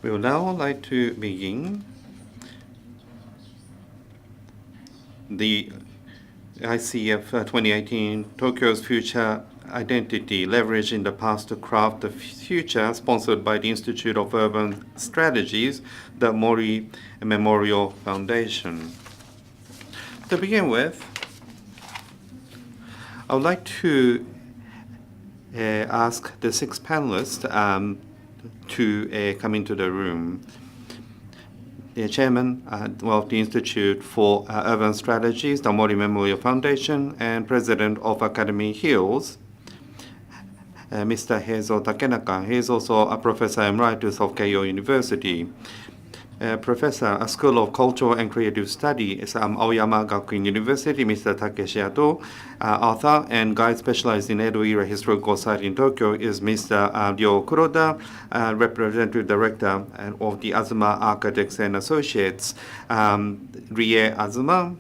We would now like to begin the ICF2018 Tokyo's Future Identity, Leveraging the Past to Craft the Future, sponsored by the Institute of Urban Strategies, the Mori Memorial Foundation. To begin with, I would like to ask the 6 panelists to come into the room. The chairman of the Institute for Urban Strategies, the Mori Memorial Foundation, and president of Academyhills, Mr. Heizo Takenaka. He is also a professor emeritus of Keio University. Professor at School of Cultural and Creative Studies, Aoyama Gakuin University, Mr. Takeshi. Author and guide specialized in Edo-era historical site in Tokyo is Mr. Ryo Kuroda, Representative Director of the Azuma Architects and Associates, Rie Azuma.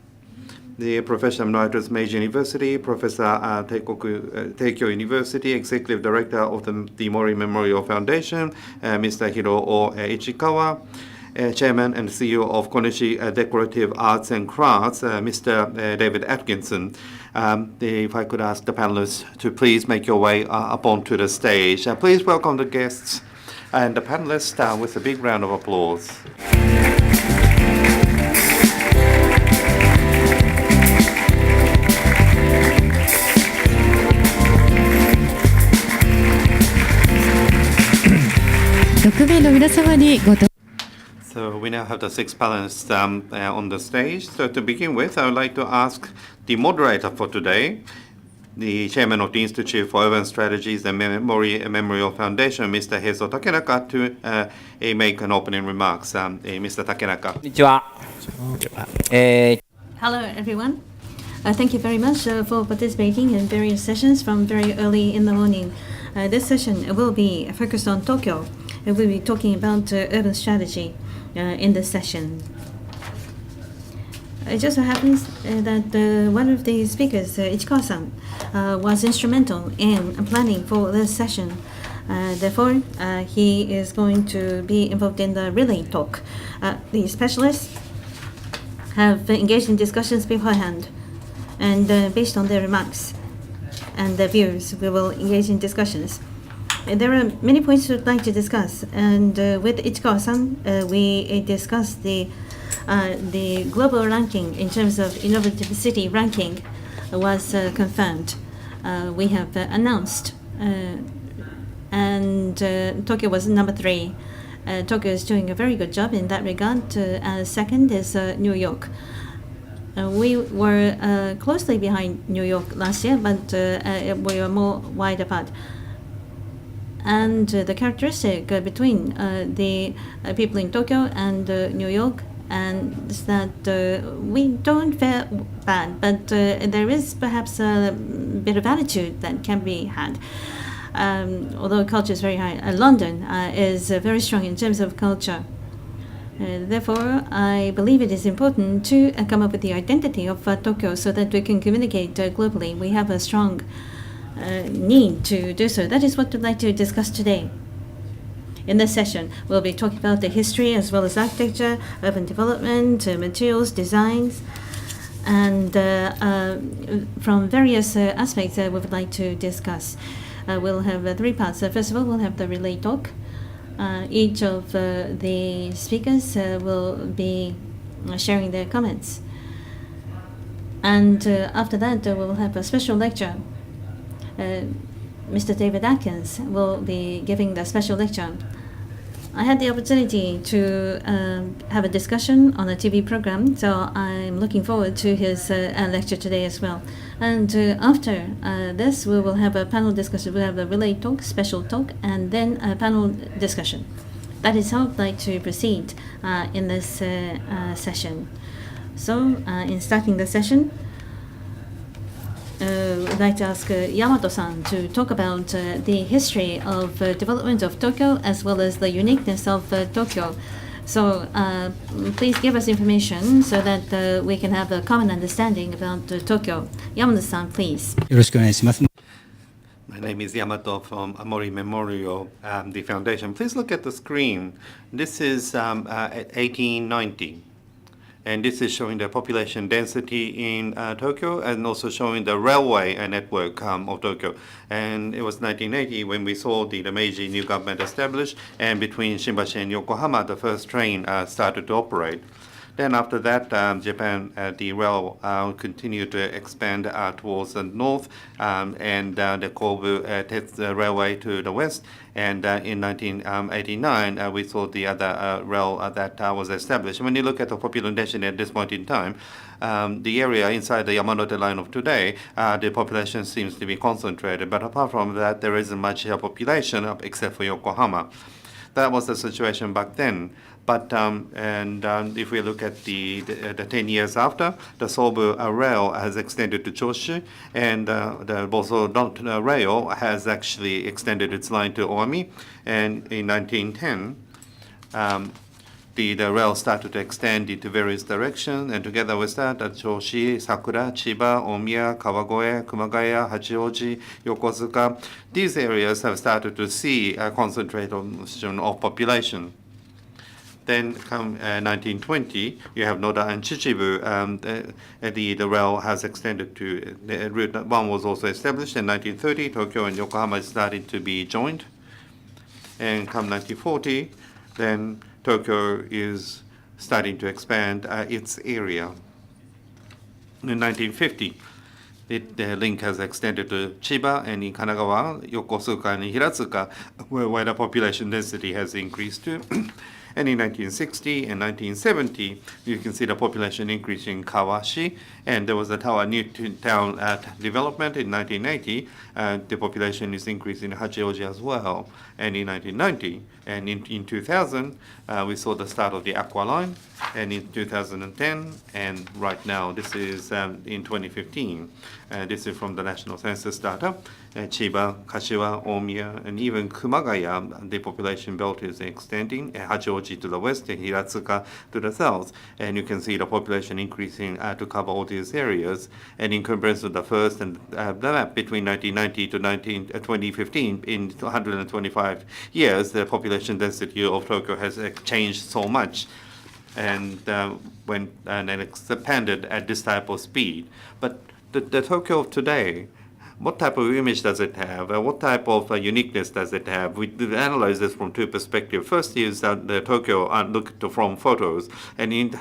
The Professor Emeritus Meiji University, Professor Teikyo University, Executive Director of the Mori Memorial Foundation, Mr. Hiro Ishikawa. Chairman and CEO of Konishi Decorative Arts and Crafts, Mr. David Atkinson. If I could ask the panelists to please make your way up onto the stage. Please welcome the guests and the panelists with a big round of applause. So we now have the 6 panelists on the stage. So to begin with, I would like to ask the moderator for today, the chairman of the Institute for Urban Strategies and Mori Memorial Foundation, Mr. Heizo Takenaka, to make an opening remarks. Mr. Takenaka. Hello, everyone. Thank you very much for participating in various sessions from very early in the morning. This session will be focused on Tokyo. We'll be talking about urban strategy in this session. It just so happens that one of the speakers, Ichikawa-san, was instrumental in planning for this session. Therefore, he is going to be involved in the relay talk. The specialists have engaged in discussions beforehand, and based on their remarks and their views, we will engage in discussions. There are many points we'd like to discuss, and with Ichikawa-san, we discussed the global ranking in terms of innovative city ranking was confirmed. We have announced, and Tokyo was number 3. Tokyo is doing a very good job in that regard. Second is New York. We were closely behind New York last year, but we were more wide apart. And the characteristic between the people in Tokyo and New York and is that we don't fare bad, but there is perhaps a bit of attitude that can be had. Although culture is very high, London is very strong in terms of culture. Therefore, I believe it is important to come up with the identity of Tokyo so that we can communicate globally. We have a strong need to do so. That is what we'd like to discuss today. In this session, we'll be talking about the history as well as architecture, urban development, materials, designs, and from various aspects we would like to discuss. We'll have 3 parts. First of all, we'll have the relay talk. Each of the speakers will be sharing their comments. And after that, we'll have a special lecture. Mr. David Atkins will be giving the special lecture. I had the opportunity to have a discussion on a TV program, so I'm looking forward to his lecture today as well. And after this, we will have a panel discussion. We'll have a relay talk, special talk, and then a panel discussion. That is how I'd like to proceed in this session. So, in starting the session, I'd like to ask Yamato-san to talk about the history of development of Tokyo as well as the uniqueness of Tokyo. So please give us information so that we can have a common understanding about Tokyo. Yamato-san, please. My name is Yamato from Mori Memorial, the foundation. Please look at the screen. This is 1890. And this is showing the population density in Tokyo and also showing the railway network of Tokyo. And it was 1980 when we saw the Meiji new government established, and between Shimbashi and Yokohama, the first train started to operate. Then after that, Japan, the rail continued to expand towards the north, and the Kobu takes the railway to the west. And in 1989, we saw the other rail that was established. When you look at the population density at this point in time, the area inside the Yamanote line of today, the population seems to be concentrated. But apart from that, there isn't much population except for Yokohama. That was the situation back then. But if we look at the 10 years after, the Sobu rail has extended to Choshu, and the Boso rail has actually extended its line to Oami. And in 1910, the rail started to extend into various directions, and together with that, Choshi, Sakura, Chiba, Omiya, Kawagoe, Kumagaya, Hachioji, Yokosuka, these areas have started to see a concentration of population. Then come 1920, you have Noda and Chichibu. The rail has extended to, Route 1 was also established in 1930. Tokyo and Yokohama started to be joined. And come 1940, then Tokyo is starting to expand its area. In 1950, the link has extended to Chiba, and in Kanagawa, Yokosuka, and Hiratsuka, where the population density has increased to. And in 1960 and 1970, you can see the population increase in Kawashi, and there was a new town development in 1980. The population is increasing in Hachioji as well. And in 1990 and in 2000, we saw the start of the Aqua Line, and in 2010, and right now, this is in 2015. This is from the National Census data. Chiba, Kashiwa, Omiya, and even Kumagaya, the population belt is extending, Hachioji to the west and Hiratsuka to the south. And you can see the population increasing to cover all these areas. And in comparison to the first and the map between 1990 to 2015, in 125 years, the population density of Tokyo has changed so much. And it expanded at this type of speed. But the Tokyo of today, what type of image does it have? What type of uniqueness does it have? We analyze this from two perspectives. First is the Tokyo looked from photos. And in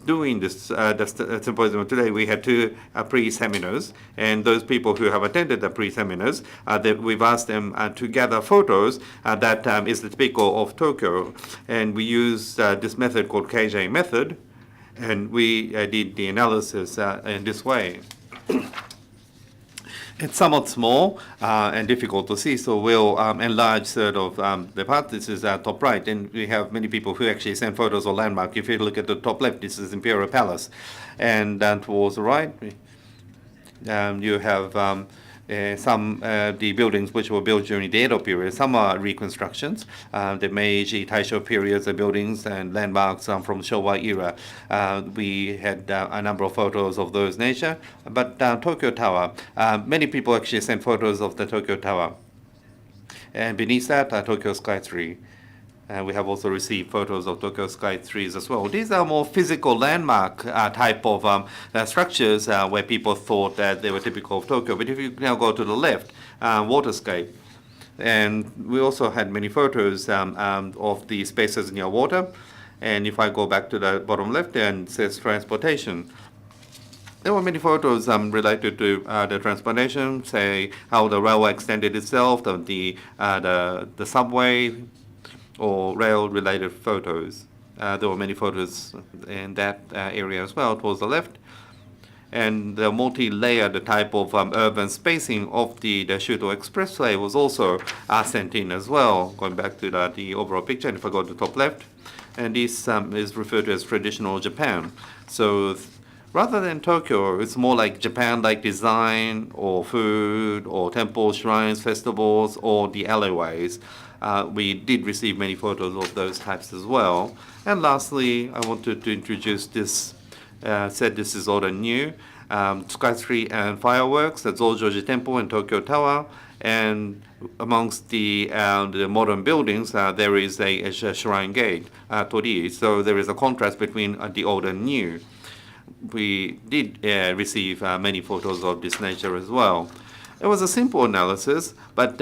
doing this symposium today, we had two pre-seminars. And those people who have attended the pre-seminars, we've asked them to gather photos that is typical of Tokyo. And we use this method called KJ method. And we did the analysis in this way. It's somewhat small and difficult to see, so we'll enlarge sort of the part. This is top right, and we have many people who actually send photos of landmark. If you look at the top left, this is Imperial Palace, and towards the right, you have some the buildings which were built during the Edo period. Some are reconstructions. The Meiji, Taisho periods of buildings and landmarks from Showa era. We had a number of photos of those nature. But Tokyo Tower, many people actually sent photos of the Tokyo Tower. And beneath that, Tokyo Skytree. We have also received photos of Tokyo Skytrees as well. These are more physical landmark type of structures where people thought that they were typical of Tokyo. But if you now go to the left, waterscape. And we also had many photos of the spaces near water. And if I go back to the bottom left, and it says transportation. There were many photos related to the transportation, say how the railway extended itself, the subway, or rail-related photos. There were many photos in that area as well, towards the left. And the multi-layered type of urban spacing of the Shuto Expressway was also sent in as well, going back to the overall picture. And if I go to the top left, and this is referred to as traditional Japan. So rather than Tokyo, it's more like Japan-like design, or food, or temples, shrines, festivals, or the alleyways. We did receive many photos of those types as well. And lastly, I wanted to introduce this, said this is all new, Skytree and fireworks at Zojoji Temple and Tokyo Tower. And amongst the modern buildings, there is a shrine gate, tori. So there is a contrast between the old and new. We did receive many photos of this nature as well. It was a simple analysis, but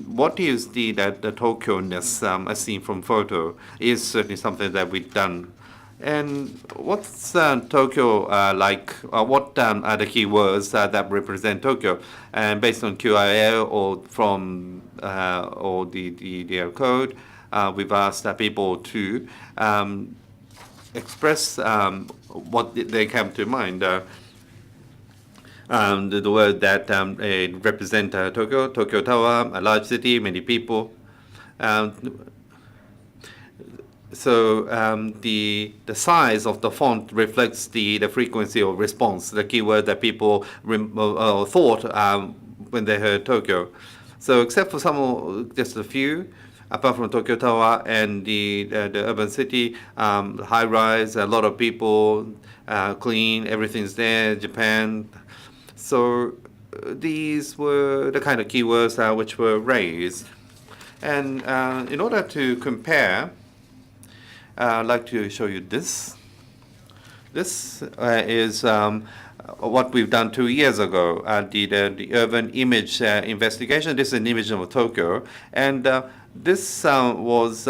what is the Tokyo-ness as seen from photo is certainly something that we've done. And what's Tokyo like? What are the key words that represent Tokyo? And based on QIL or from or the code, we've asked people to express what they come to mind. The word that represent Tokyo Tower, a large city, many people. So the size of the font reflects the frequency of response, the keyword that people thought when they heard Tokyo. So except for just a few, apart from Tokyo Tower and the urban city, high rise, a lot of people, clean, everything's there, Japan. So these were the kind of keywords which were raised. And in order to compare, I'd like to show you this. This is what we've done 2 years ago, the urban image investigation. This is an image of Tokyo. And this was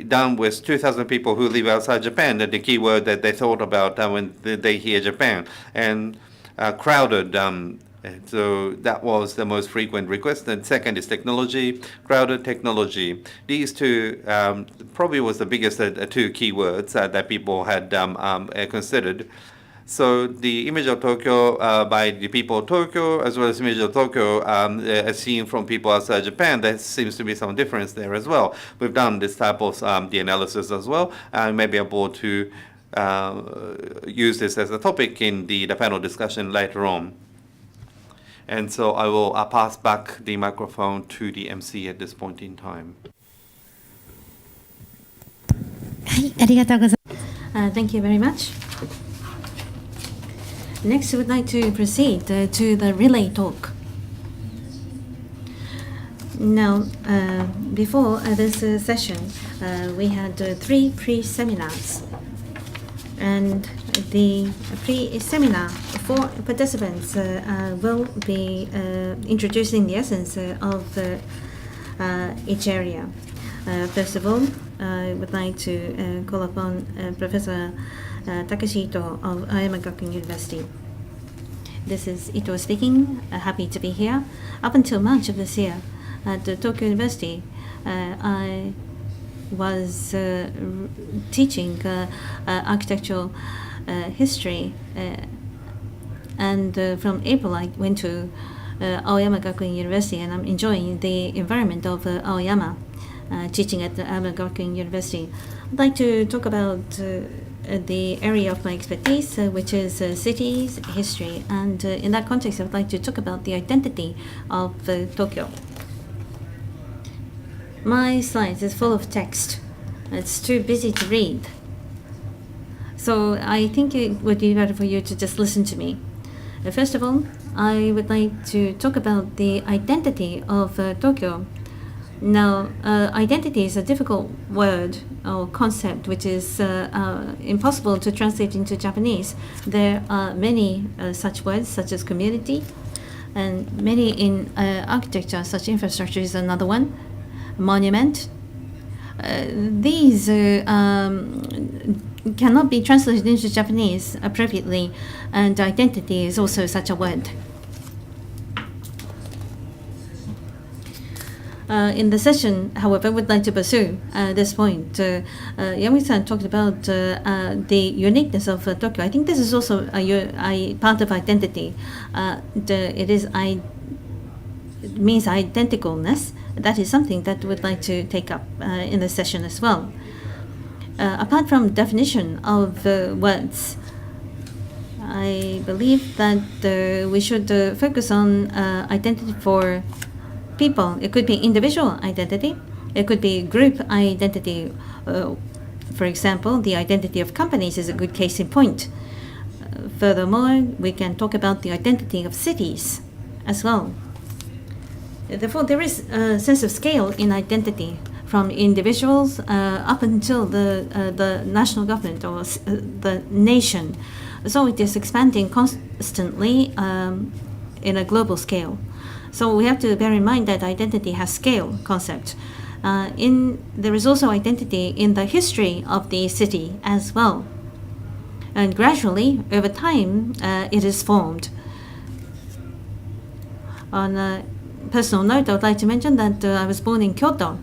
done with 2,000 people who live outside Japan, the keyword that they thought about when they hear Japan, and crowded. So that was the most frequent request. And second is technology, crowded technology. These two probably was the biggest two keywords that people had considered. So the image of Tokyo by the people of Tokyo, as well as image of Tokyo as seen from people outside Japan, there seems to be some difference there as well. We've done this type of the analysis as well, and may be able to use this as a topic in the panel discussion later on. And so I will pass back the microphone to the MC at this point in time. Thank you very much. Next, I would like to proceed to the relay talk. Now, before this session, we had 3 pre-seminars. And the pre-seminar for participants will be introducing the essence of each area. First of all, I would like to call upon Professor Takeshi Ito of Aoyama Gakuin University. This is Ito speaking. Happy to be here. Up until March of this year at Tokyo University, I was teaching architectural history, and from April I went to Aoyama Gakuin University, and I'm enjoying the environment of Aoyama, teaching at the Aoyama Gakuin University. I'd like to talk about the area of my expertise, which is cities, history, and in that context I would like to talk about the identity of Tokyo. My slides is full of text. It's too busy to read. So I think it would be better for you to just listen to me. First of all, I would like to talk about the identity of Tokyo. Now, identity is a difficult word or concept which is impossible to translate into Japanese. There are many such words, such as community, and many in architecture, such infrastructure is another one. Monument. These cannot be translated into Japanese appropriately, and identity is also such a word. In the session, however, we'd like to pursue this point. Yami-san talked about the uniqueness of Tokyo. I think this is also a part of identity. It means identicalness. That is something that we'd like to take up in the session as well. Apart from definition of words, I believe that we should focus on identity for people. It could be individual identity. It could be group identity. For example, the identity of companies is a good case in point. Furthermore, we can talk about the identity of cities as well. Therefore, there is a sense of scale in identity from individuals up until the national government or the nation. So it is expanding constantly in a global scale. So we have to bear in mind that identity has scale concept. There is also identity in the history of the city as well. And gradually, over time, it is formed. On a personal note, I would like to mention that I was born in Kyoto,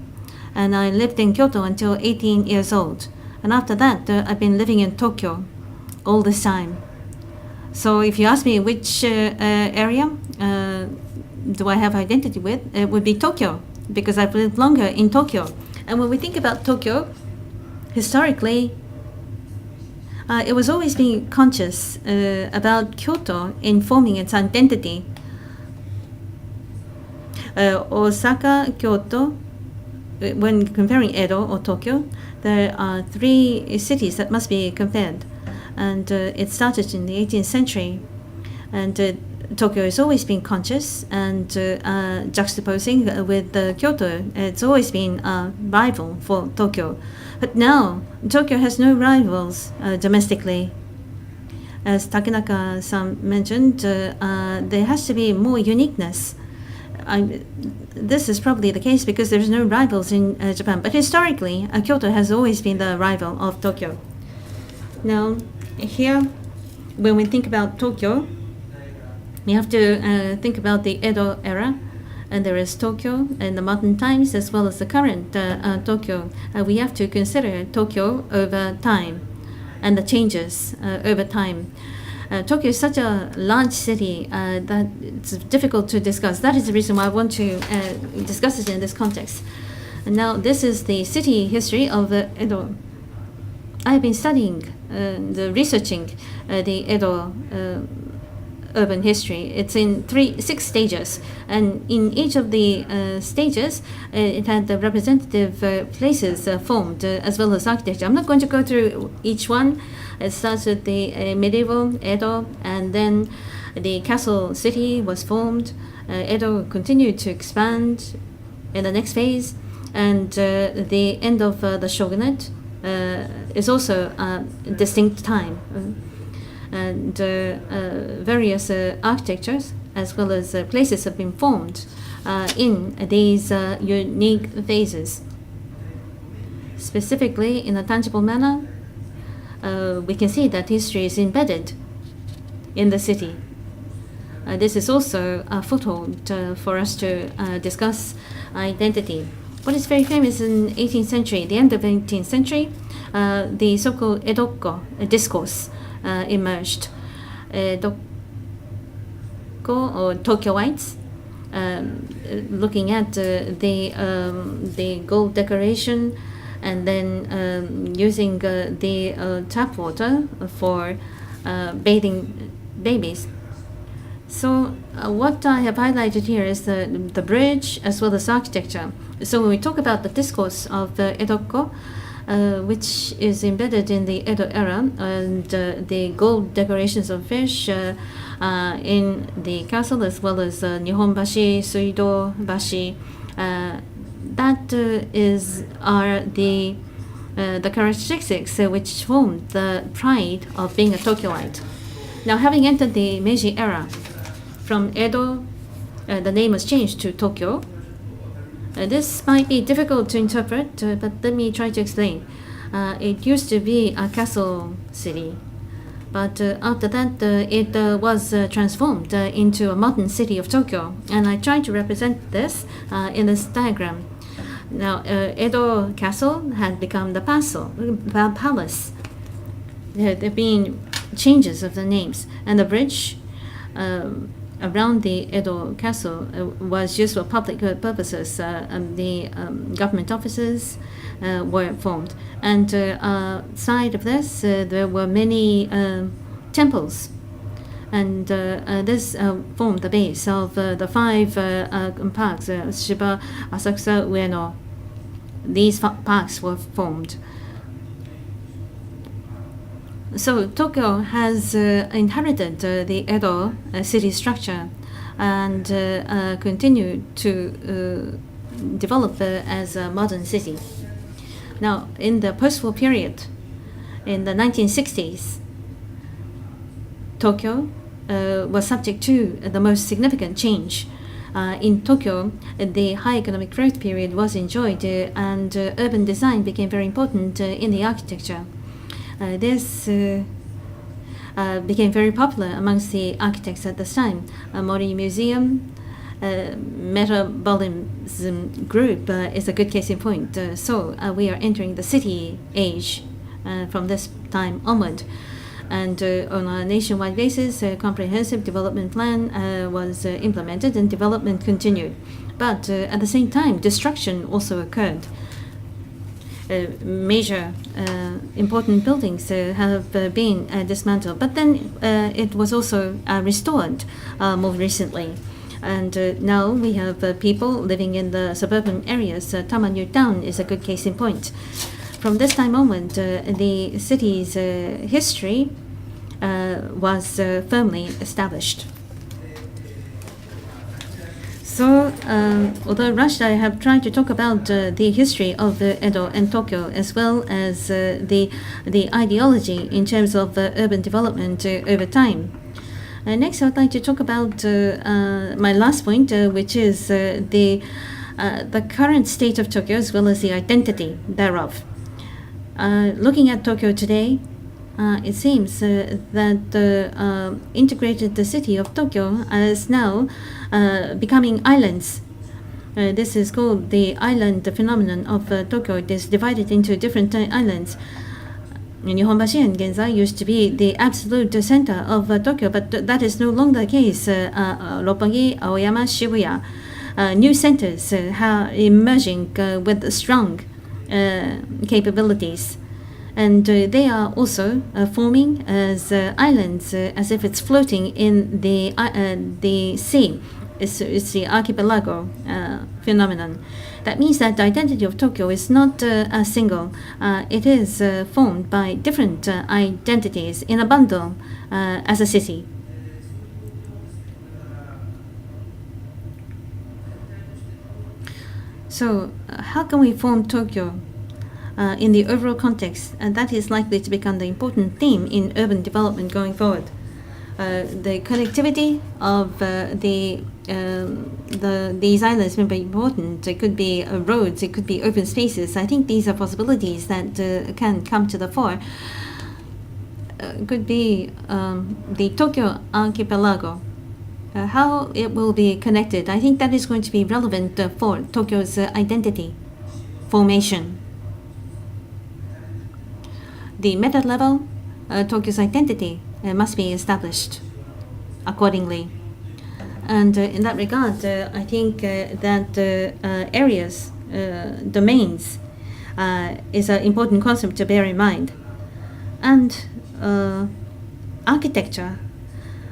and I lived in Kyoto until 18 years old. And after that, I've been living in Tokyo all this time. So if you ask me which area do I have identity with, it would be Tokyo, because I've lived longer in Tokyo. And when we think about Tokyo, historically, it was always being conscious about Kyoto in forming its identity. Osaka, Kyoto, when comparing Edo or Tokyo, there are three cities that must be compared. And it started in the 18th century. And Tokyo has always been conscious and juxtaposing with Kyoto. It's always been a rival for Tokyo. But now, Tokyo has no rivals domestically. As Takenaka-san mentioned, there has to be more uniqueness. This is probably the case because there's no rivals in Japan. But historically, Kyoto has always been the rival of Tokyo. Now, here, when we think about Tokyo, we have to think about the Edo era, and there is Tokyo in the modern times as well as the current Tokyo. We have to consider Tokyo over time and the changes over time. Tokyo is such a large city that it's difficult to discuss. That is the reason why I want to discuss it in this context. And now, this is the city history of Edo. I have been studying, researching the Edo urban history. It's in 6 stages, and in each of the stages, it had the representative places formed as well as architecture. I'm not going to go through each one. It starts with the medieval Edo, and then the castle city was formed. Edo continued to expand in the next phase, and the end of the shogunate is also a distinct time. And various architectures as well as places have been formed in these unique phases. Specifically, in a tangible manner, we can see that history is embedded in the city. This is also a foothold for us to discuss identity. What is very famous in 18th century, the end of 18th century, the so-called Edokko discourse emerged. Edokko or Tokyoites, looking at the gold decoration and then using the tap water for bathing babies. So what I have highlighted here is the bridge as well as architecture. So when we talk about the discourse of the Edokko, which is embedded in the Edo era, and the gold decorations of fish in the castle as well as Nihonbashi, Suido Bashi, that are the characteristics which form the pride of being a Tokyoite. Now, having entered the Meiji era, from Edo, the name was changed to Tokyo. This might be difficult to interpret, but let me try to explain. It used to be a castle city, but after that it was transformed into a modern city of Tokyo, and I try to represent this in this diagram. Now, Edo Castle had become the palace. There have been changes of the names, and the bridge around the Edo Castle was used for public purposes. The government offices were formed, and side of this there were many temples, and this formed the base of the 5 parks, Shiba, Asakusa, Ueno. These parks were formed. So Tokyo has inherited the Edo city structure, and continue to develop as a modern city. Now, in the post-war period, in the 1960s, Tokyo was subject to the most significant change. In Tokyo, the high economic growth period was enjoyed, and urban design became very important in the architecture. This became very popular amongst the architects at this time. Mori Museum, Metabolism Group is a good case in point. So we are entering the city age from this time onward. And on a nationwide basis, a comprehensive development plan was implemented and development continued. But at the same time, destruction also occurred. Major important buildings have been dismantled, but then it was also restored more recently. And now we have people living in the suburban areas. Tama New Town is a good case in point. From this time onward, the city's history was firmly established. So, although rushed, I have tried to talk about the history of Edo and Tokyo, as well as the ideology in terms of urban development over time. Next, I would like to talk about my last point, which is the current state of Tokyo, as well as the identity thereof. Looking at Tokyo today, it seems that the integrated city of Tokyo is now becoming islands. This is called the island phenomenon of Tokyo. It is divided into different islands. Nihonbashi Genzai used to be the absolute center of Tokyo, but that is no longer the case. Roppongi, Aoyama, Shibuya. New centers are emerging with strong capabilities. And they are also forming as islands, as if it's floating in the sea. It's the archipelago phenomenon. That means that the identity of Tokyo is not a single. It is formed by different identities in a bundle as a city. So how can we form Tokyo in the overall context? And that is likely to become the important theme in urban development going forward. The connectivity of these islands may be important. It could be roads, it could be open spaces. I think these are possibilities that can come to the fore. Could be the Tokyo archipelago. How it will be connected, I think that is going to be relevant for Tokyo's identity formation. The method level, Tokyo's identity must be established accordingly. And in that regard, I think that areas, domains, is an important concept to bear in mind. And architecture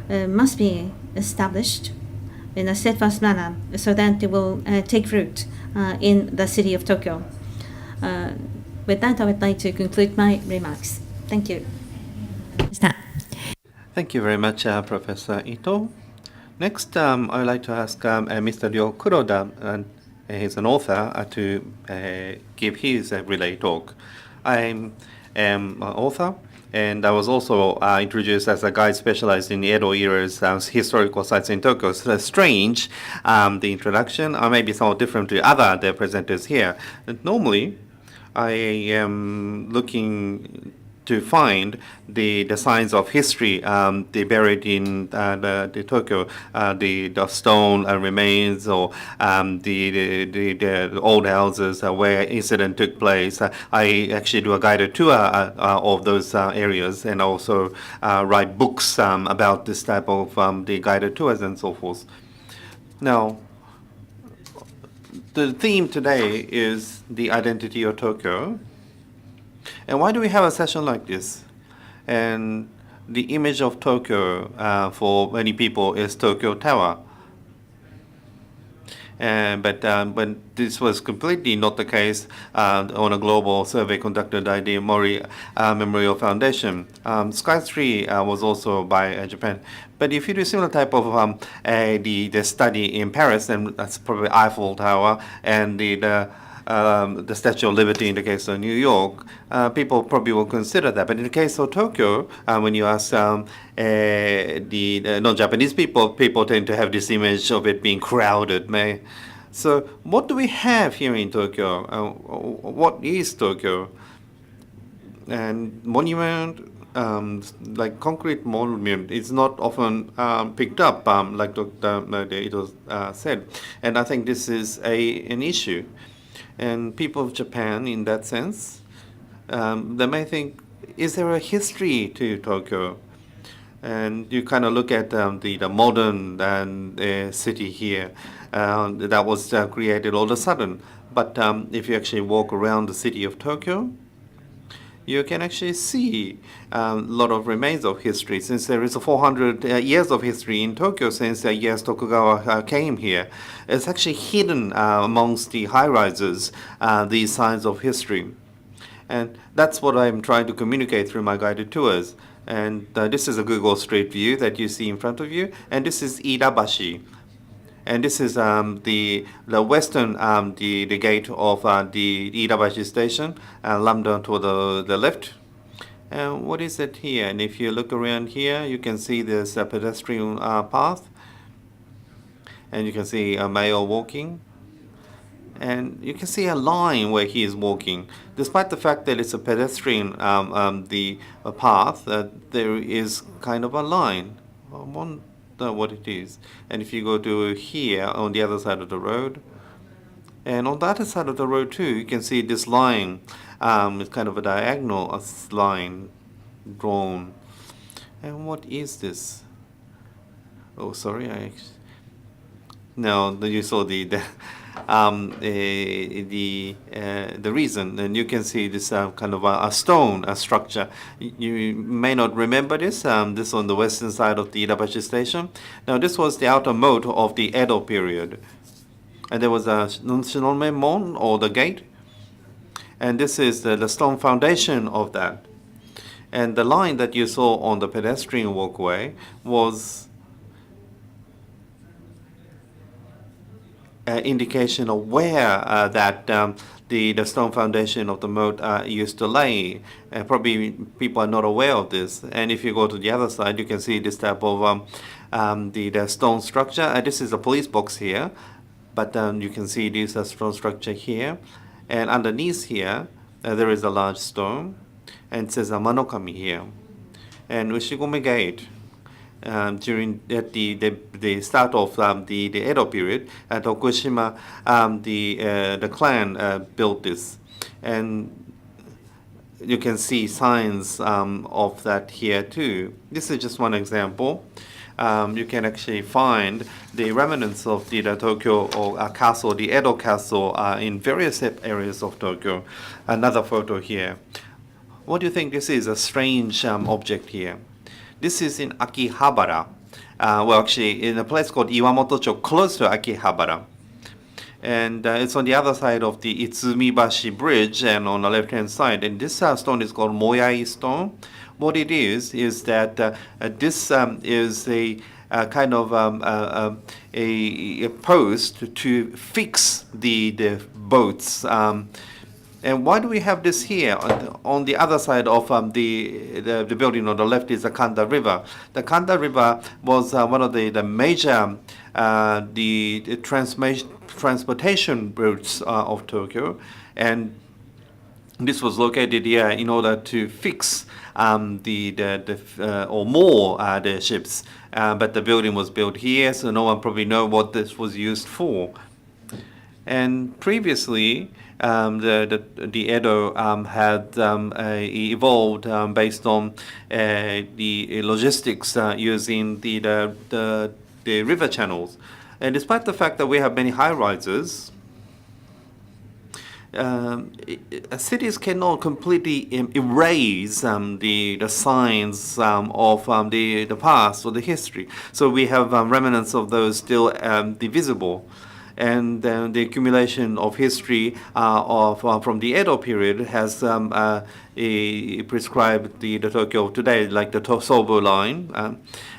must be established in a steadfast manner so that it will take root in the city of Tokyo. With that, I would like to conclude my remarks. Thank you. Thank you very much, Professor Ito. Next, I would like to ask Mr. Ryo Kuroda, and he's an author, to give his relay talk. I am an author, and I was also introduced as a guide specialized in the Edo era's historical sites in Tokyo. So strange, the introduction, or maybe somewhat different to other presenters here. And normally, I am looking to find the signs of history they buried in the Tokyo, the stone remains, or the old houses where incident took place. I actually do a guided tour of those areas, and also write books about this type of the guided tours and so forth. Now, the theme today is the identity of Tokyo. And why do we have a session like this? And the image of Tokyo for many people is Tokyo Tower. But when this was completely not the case on a global survey conducted by the Mori Memorial Foundation. Sky 3 was also by Japan. But if you do similar type of the study in Paris, then that's probably Eiffel Tower and the Statue of Liberty in the case of New York, people probably will consider that. But in the case of Tokyo, when you ask the non-Japanese people tend to have this image of it being crowded. So what do we have here in Tokyo? What is Tokyo? And monument, like concrete monument, is not often picked up, like Dr. Ito said. And I think this is an issue. And people of Japan, in that sense, they may think, is there a history to Tokyo? And you kind of look at the modern city here that was created all of a sudden. But if you actually walk around the city of Tokyo, you can actually see a lot of remains of history, since there is 400 years of history in Tokyo since yes, Tokugawa came here. It's actually hidden amongst the high-rises, these signs of history. And that's what I'm trying to communicate through my guided tours. And this is a Google Street View that you see in front of you. And this is Iidabashi. And this is the western the gate of the Iidabashi station, Lambda to the left. And what is it here? And if you look around here, you can see there's a pedestrian path, and you can see a male walking, and you can see a line where he is walking. Despite the fact that it's a pedestrian the path, there is kind of a line. What it is. And if you go to here on the other side of the road, and on the other side of the road too, you can see this line. It's kind of a diagonal line drawn. And what is this? Oh, sorry, no, you saw the reason, and you can see this kind of a stone structure. You may not remember this. This on the western side of the Iidabashi station. Now, this was the outer moat of the Edo period, and there was a Shinome Mon, or the gate, and this is the stone foundation of that. And the line that you saw on the pedestrian walkway was indication of where that the stone foundation of the moat used to lay. Probably people are not aware of this. And if you go to the other side, you can see this type of the stone structure. This is a police box here, but you can see this stone structure here. And underneath here, there is a large stone, and it says Manokami here. And Ushigome Gate. During the start of the Edo period, Tokushima, the clan built this, and you can see signs of that here too. This is just one example. You can actually find the remnants of the Tokyo or castle, the Edo castle, in various areas of Tokyo. Another photo here. What do you think this is? A strange object here. This is in Akihabara. Well, actually, in a place called Iwamoto-cho, close to Akihabara. And it's on the other side of the Itsumibashi Bridge, and on the left-hand side. And this stone is called Moai Stone. What it is that this is a kind of a post to fix the boats. And why do we have this here? On the other side of the building on the left is the Condor River. The Condor River was one of the major the transportation routes of Tokyo, and this was located here in order to fix the ships. But the building was built here, so no one probably know what this was used for. And previously, the Edo had evolved based on the logistics using the river channels. And despite the fact that we have many high-rises, cities cannot completely erase the signs of the past or the history. So we have remnants of those still visible. And the accumulation of history from the Edo period has prescribed the Tokyo of today, like the Sobu line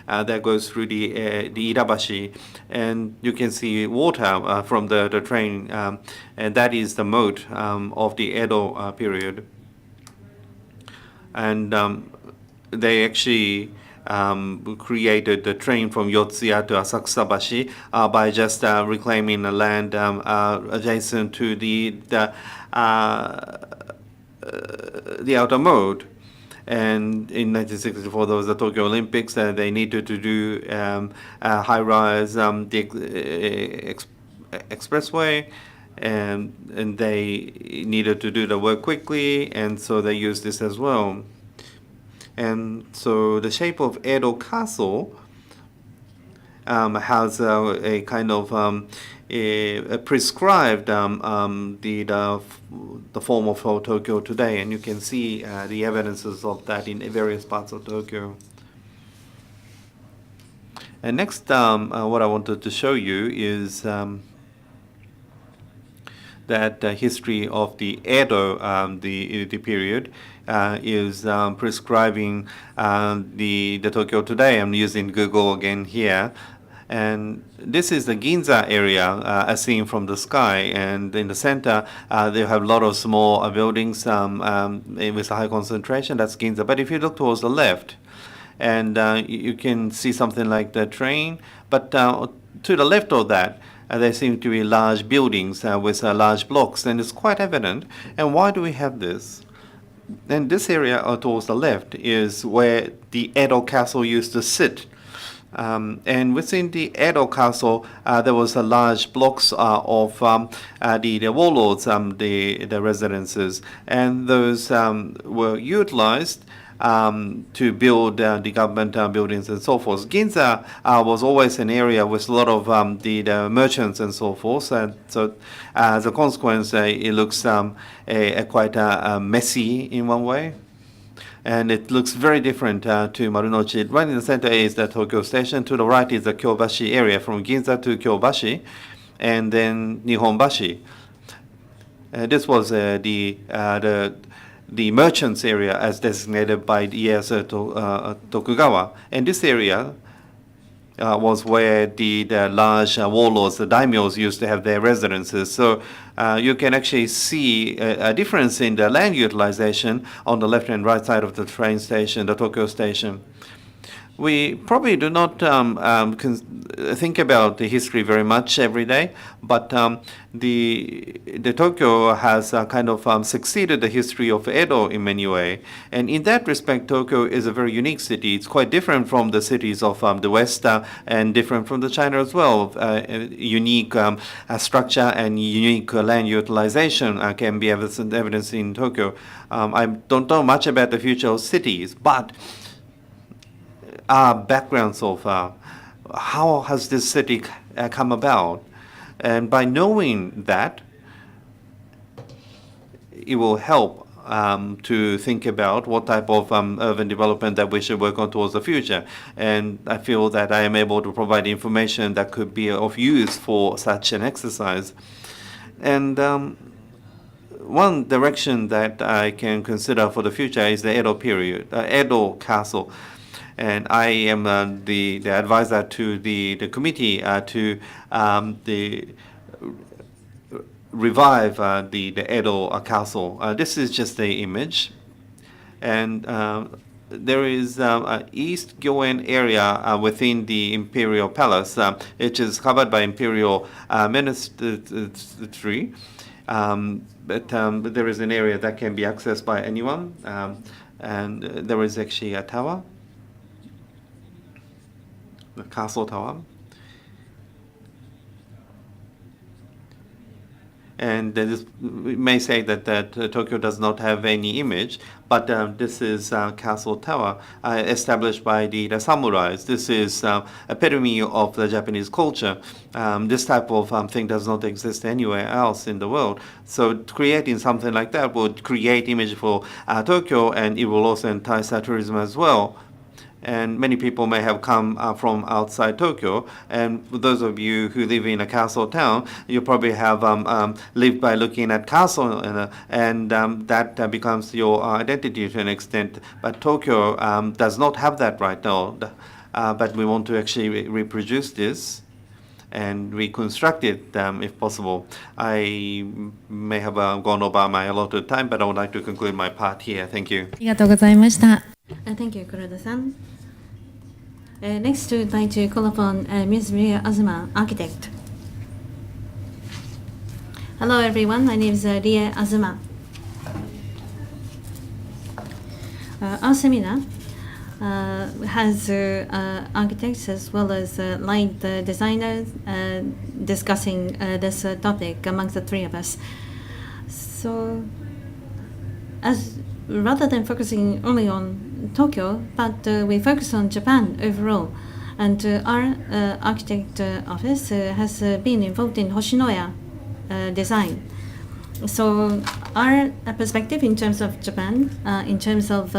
that goes through the Irabashi, and you can see water from the train, and that is the moat of the Edo period. And they actually created the train from Yotsuya to Asakusabashi by just reclaiming the land adjacent to the outer moat. And in 1964, there was the Tokyo Olympics. They needed to do high-rise expressway, and they needed to do the work quickly, and so they used this as well. And so the shape of Edo Castle has a kind of prescribed the form of Tokyo today, and you can see the evidences of that in various parts of Tokyo. And next, what I wanted to show you is that history of the Edo, the period, is prescribing the Tokyo today. I'm using Google again here. And this is the Ginza area as seen from the sky. And in the center, they have a lot of small buildings with a high concentration. That's Ginza. But if you look towards the left, and you can see something like the train. But to the left of that, there seem to be large buildings with large blocks. And it's quite evident. And why do we have this? And this area towards the left is where the Edo castle used to sit. And within the Edo castle, there was a large blocks of the warlords, the residences, and those were utilized to build the government buildings and so forth. Ginza was always an area with a lot of the merchants and so forth, and so as a consequence, it looks quite messy in one way. And it looks very different to Marunouchi. Right in the center is the Tokyo Station. To the right is the Kyobashi area, from Ginza to Kyobashi, and then Nihonbashi. This was the merchants area as designated by the Ieyasu Tokugawa. And this area was where the large warlords, the daimyos, used to have their residences. So you can actually see a difference in the land utilization on the left and right side of the train station, the Tokyo station. We probably do not think about the history very much every day, but the Tokyo has kind of succeeded the history of Edo in many ways. And in that respect, Tokyo is a very unique city. It's quite different from the cities of the West and different from the China as well. Unique structure and unique land utilization can be evidenced in Tokyo. I don't know much about the future of cities, but our background so far, how has this city come about? And by knowing that, it will help to think about what type of urban development that we should work on towards the future. And I feel that I am able to provide information that could be of use for such an exercise. And one direction that I can consider for the future is the Edo period, Edo Castle. And I am the advisor to the committee to revive the Edo castle. This is just the image. And there is an East Gyoen area within the Imperial Palace, which is covered by Imperial Ministry. But there is an area that can be accessed by anyone. And there is actually a tower, the castle tower. And we may say that Tokyo does not have any image, but this is Castle Tower established by the samurais. This is epitome of the Japanese culture. This type of thing does not exist anywhere else in the world. So creating something like that would create image for Tokyo, and it will also entice tourism as well. And many people may have come from outside Tokyo. And for those of you who live in a castle town, you probably have lived by looking at castle, and that becomes your identity to an extent. But Tokyo does not have that right now. But we want to actually reproduce this and reconstruct it if possible. I may have gone over my allotted time, but I would like to conclude my part here. Thank you. ありがとうございました。Thank you, Kuroda-san. Next, we'd like to call upon Ms. Ria Azuma, architect. Hello, everyone. My name is Ria Azuma. Our seminar has architects as well as light designers discussing this topic amongst the three of us. So, rather than focusing only on Tokyo, but we focus on Japan overall. And our architect office has been involved in Hoshinoya design. So our perspective in terms of Japan, in terms of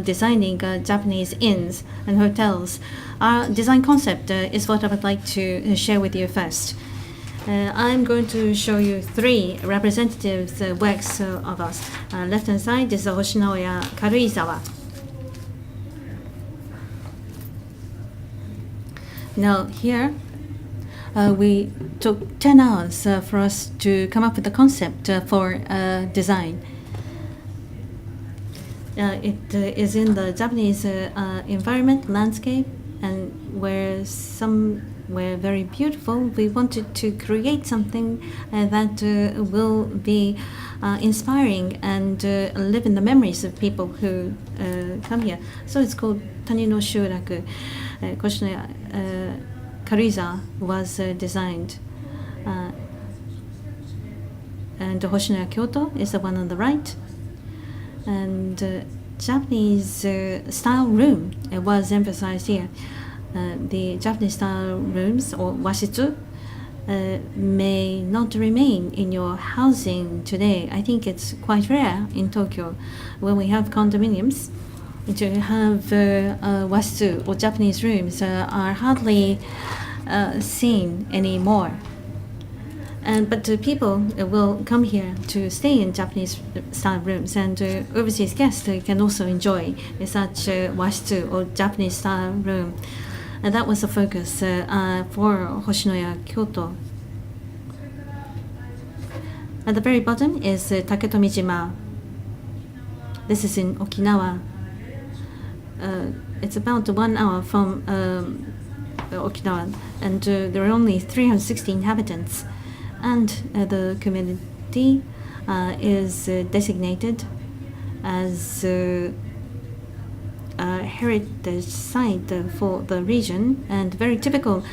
designing Japanese inns and hotels, our design concept is what I would like to share with you first. I'm going to show you three representative works of us. Left-hand side is Hoshinoya Karuizawa. Now here, we took 10 hours for us to come up with the concept for design. It is in the Japanese environment, landscape, and where some were very beautiful. We wanted to create something that will be inspiring and live in the memories of people who come here. So it's called Tani no Shuraku. Hoshinoya Karuizawa was designed. And Hoshinoya Kyoto is the one on the right. And Japanese style room was emphasized here. The Japanese style rooms, or washitsu, may not remain in your housing today. I think it's quite rare in Tokyo when we have condominiums to have washitsu or Japanese rooms are hardly seen anymore. But people will come here to stay in Japanese style rooms, and overseas guests can also enjoy such washitsu or Japanese style room. And that was the focus for Hoshinoya Kyoto. At the very bottom is Taketomi Jima. This is in Okinawa. It's about 1 hour from Okinawa, and there are only 360 inhabitants. And the community is designated as a heritage site for the region, and very typical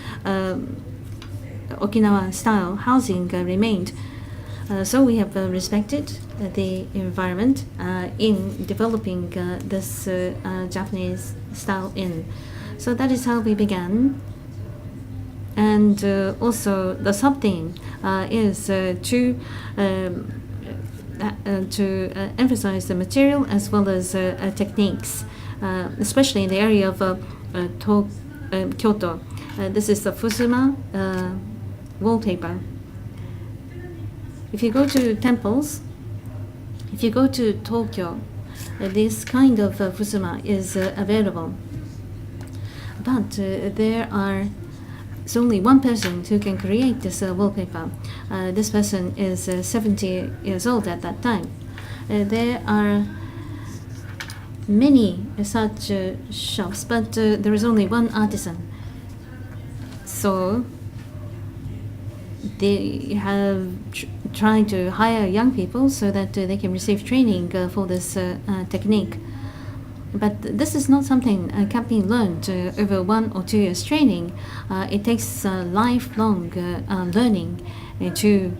Okinawa style housing remained. So we have respected the environment in developing this Japanese style inn. So that is how we began. And also the sub-theme is to emphasize the material as well as techniques, especially in the area of Kyoto. This is the Fusuma wallpaper. If you go to temples, if you go to Tokyo, this kind of Fusuma is available. But there's only one person who can create this wallpaper. This person is 70 years old at that time. There are many such shops, but there is only one artisan. So they have tried to hire young people so that they can receive training for this technique. But this is not something can be learned over 1 or 2 years training. It takes lifelong learning to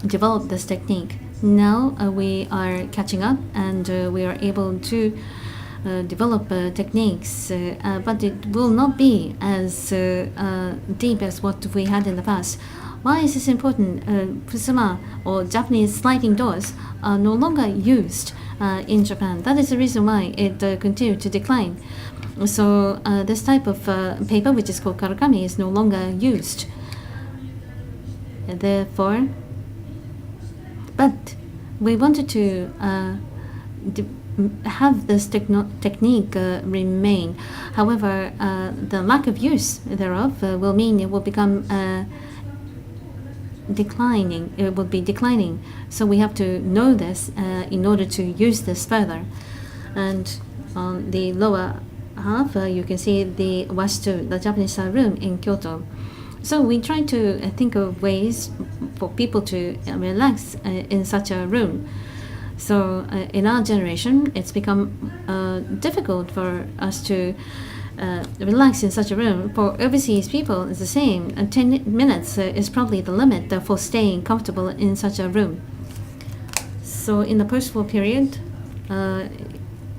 develop this technique. Now we are catching up, and we are able to develop techniques, but it will not be as deep as what we had in the past. Why is this important? Fusuma or Japanese sliding doors are no longer used in Japan. That is the reason why it continued to decline. So this type of paper, which is called karakami, is no longer used. Therefore, but we wanted to have this technique remain. However, the lack of use thereof will mean it will become declining. It will be declining. So we have to know this in order to use this further. And on the lower half, you can see the wastu, the Japanese style room in Kyoto. So we try to think of ways for people to relax in such a room. So in our generation, it's become difficult for us to relax in such a room. For overseas people, it's the same. 10 minutes is probably the limit for staying comfortable in such a room. So in the post-war period,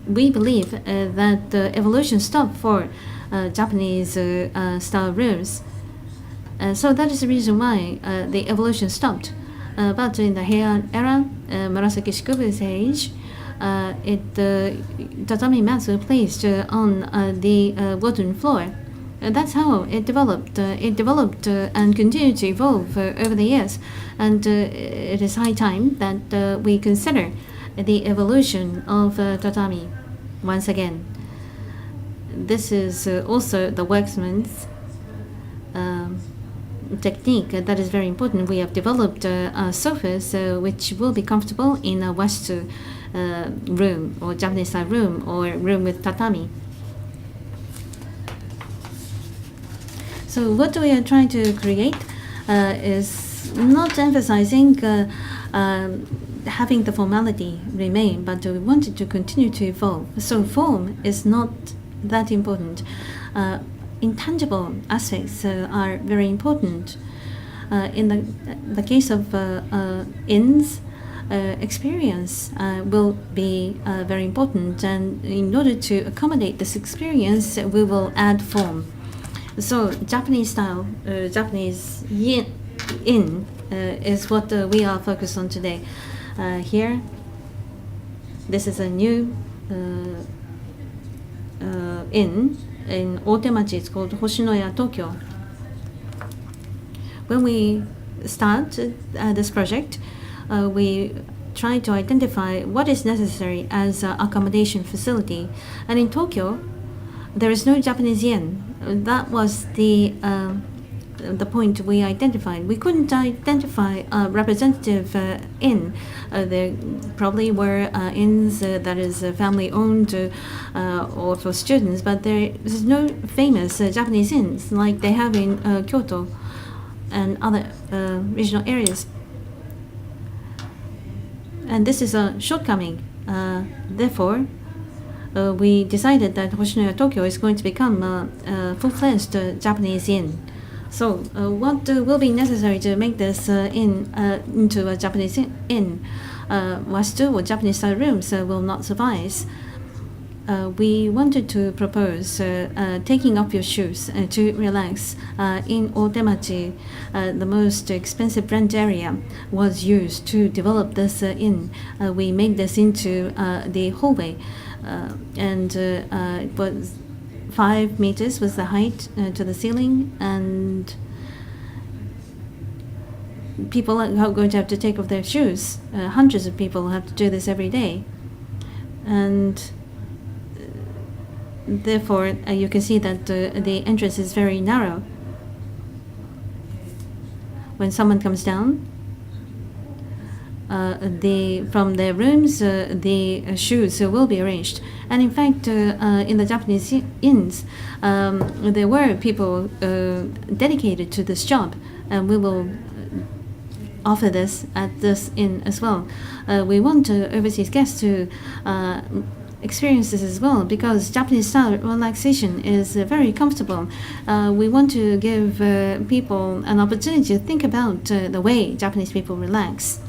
we believe that the evolution stopped for Japanese style rooms. So that is the reason why the evolution stopped. But in the Heian era, Murasaki Shikubu's age, tatami mats were placed on the wooden floor. That's how it developed. It developed and continued to evolve over the years. And it is high time that we consider the evolution of tatami once again. This is also the workman's technique that is very important. We have developed sofas which will be comfortable in a wastu room or Japanese style room or room with tatami. So what we are trying to create is not emphasizing having the formality remain, but we wanted to continue to evolve. So form is not that important. Intangible aspects are very important. In the case of inns, experience will be very important, and in order to accommodate this experience, we will add form. So Japanese style, Japanese inn is what we are focused on today. Here, this is a new inn in Otemachi. It's called Hoshinoya Tokyo. When we start this project, we try to identify what is necessary as an accommodation facility. And in Tokyo, there is no Japanese inn. That was the point we identified. We couldn't identify a representative inn. There probably were inns that is family-owned or for students, but there is no famous Japanese inns like they have in Kyoto and other regional areas. And this is a shortcoming. Therefore, we decided that Hoshinoya Tokyo is going to become a full-fledged Japanese inn. So what will be necessary to make this inn into a Japanese inn? Wastu or Japanese style rooms will not suffice. We wanted to propose taking off your shoes to relax. In Otemachi, the most expensive rent area was used to develop this inn. We made this into the hallway, and it was 5 meters was the height to the ceiling, and people are going to have to take off their shoes. Hundreds of people have to do this every day, and therefore you can see that the entrance is very narrow. When someone comes down from their rooms, the shoes will be arranged. And in fact, in the Japanese inns, there were people dedicated to this job, and we will offer this at this inn as well. We want overseas guests to experience this as well, because Japanese style relaxation is very comfortable. We want to give people an opportunity to think about the way Japanese people relax.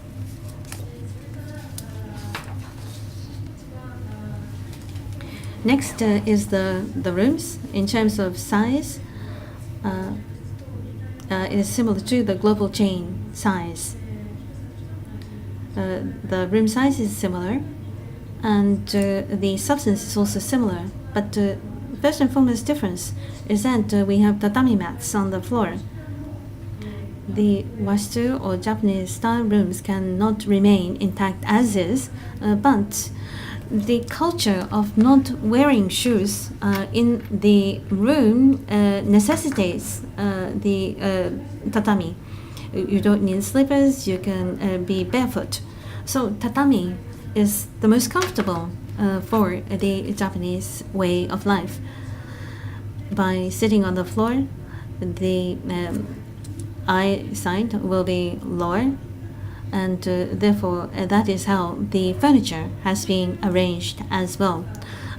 Next is the rooms. In terms of size, it is similar to the global chain size. The room size is similar, and the substance is also similar. But first and foremost difference is that we have tatami mats on the floor. The Western or Japanese style rooms cannot remain intact as is, but the culture of not wearing shoes in the room necessitates the tatami. You don't need slippers, you can be barefoot. So tatami is the most comfortable for the Japanese way of life. By sitting on the floor, the eyesight will be lower, and therefore that is how the furniture has been arranged as well.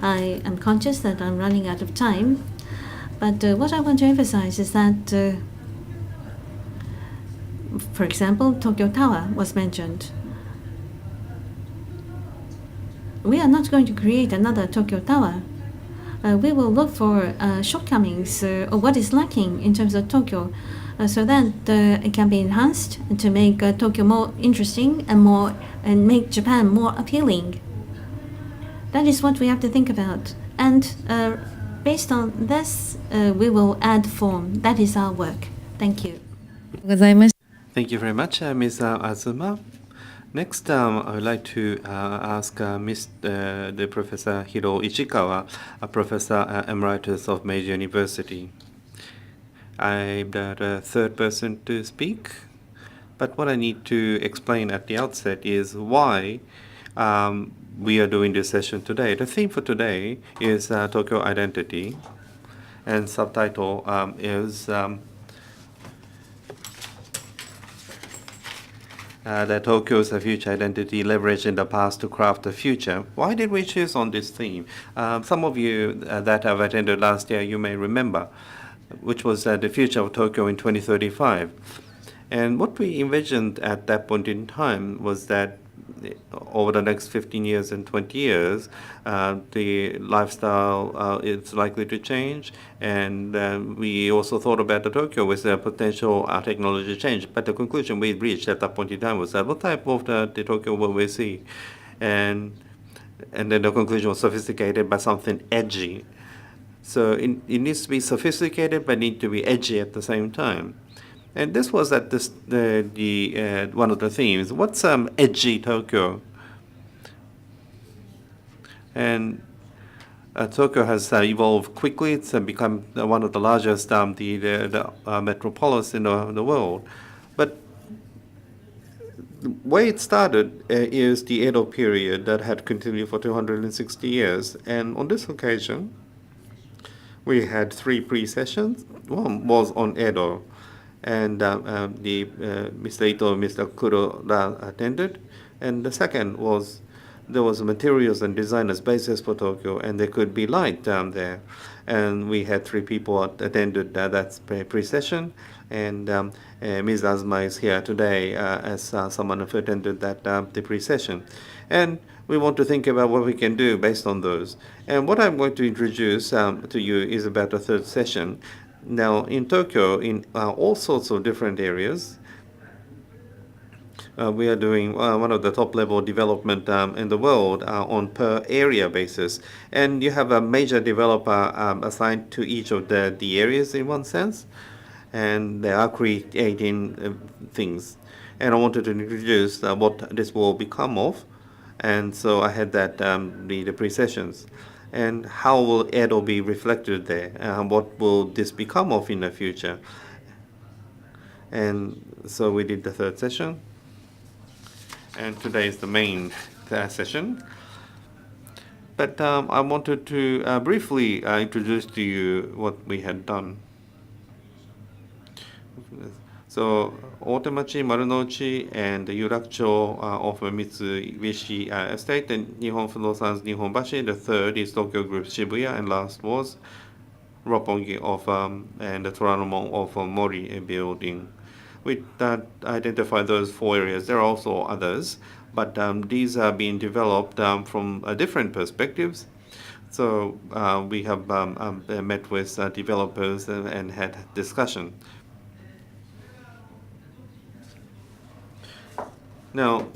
I am conscious that I'm running out of time, but what I want to emphasize is that for example, Tokyo Tower was mentioned. We are not going to create another Tokyo Tower. We will look for shortcomings or what is lacking in terms of Tokyo, so that it can be enhanced to make Tokyo more interesting and make Japan more appealing. That is what we have to think about. And based on this, we will add form. That is our work. Thank you. Thank you very much, Ms. Azuma. Next, I would like to ask the Professor Hiro Ishikawa, a Professor Emeritus of Meiji University. I'm the third person to speak, but what I need to explain at the outset is why we are doing this session today. The theme for today is Tokyo Identity, and subtitle is that Tokyo's future identity leveraging the past to craft the future. Why did we choose on this theme? Some of you that have attended last year, you may remember, which was the future of Tokyo in 2035. And what we envisioned at that point in time was that over the next 15 years and 20 years, the lifestyle is likely to change. And we also thought about the Tokyo with a potential technology change. But the conclusion we reached at that point in time was that what type of the Tokyo will we see? And then the conclusion was sophisticated but something edgy. So it needs to be sophisticated but need to be edgy at the same time. And this was at this one of the themes. What's edgy Tokyo? And Tokyo has evolved quickly. It's become one of the largest metropolis in the world. But the way it started is the Edo period that had continued for 260 years. And on this occasion, we had 3 pre-sessions. One was on Edo, and Mr. Ito and Mr. Kuroda attended. And the second was there was materials and designers basis for Tokyo, and there could be light down there. And we had 3 people attended that pre-session. And Ms. Azuma is here today as someone who attended that the pre-session. And we want to think about what we can do based on those. And what I'm going to introduce to you is about the third session. Now, in Tokyo, in all sorts of different areas, we are doing one of the top-level development in the world on per area basis. And you have a major developer assigned to each of the areas in one sense. And they are creating things. And I wanted to introduce what this will become of. And so I had that the pre-sessions. And how will Edo be reflected there? What will this become of in the future? And so we did the third session. And today is the main session. But I wanted to briefly introduce to you what we had done. So Otemachi, Marunouchi, and Yurakucho of Mitsubishi Estate, and Nihon Fudosan's Nihonbashi. The third is Tokyo Group Shibuya, and last was Roppongi of and the Toranomon of Mori building. We identify those 4 areas. There are also others, but these are being developed from different perspectives. So we have met with developers and had discussion. Now,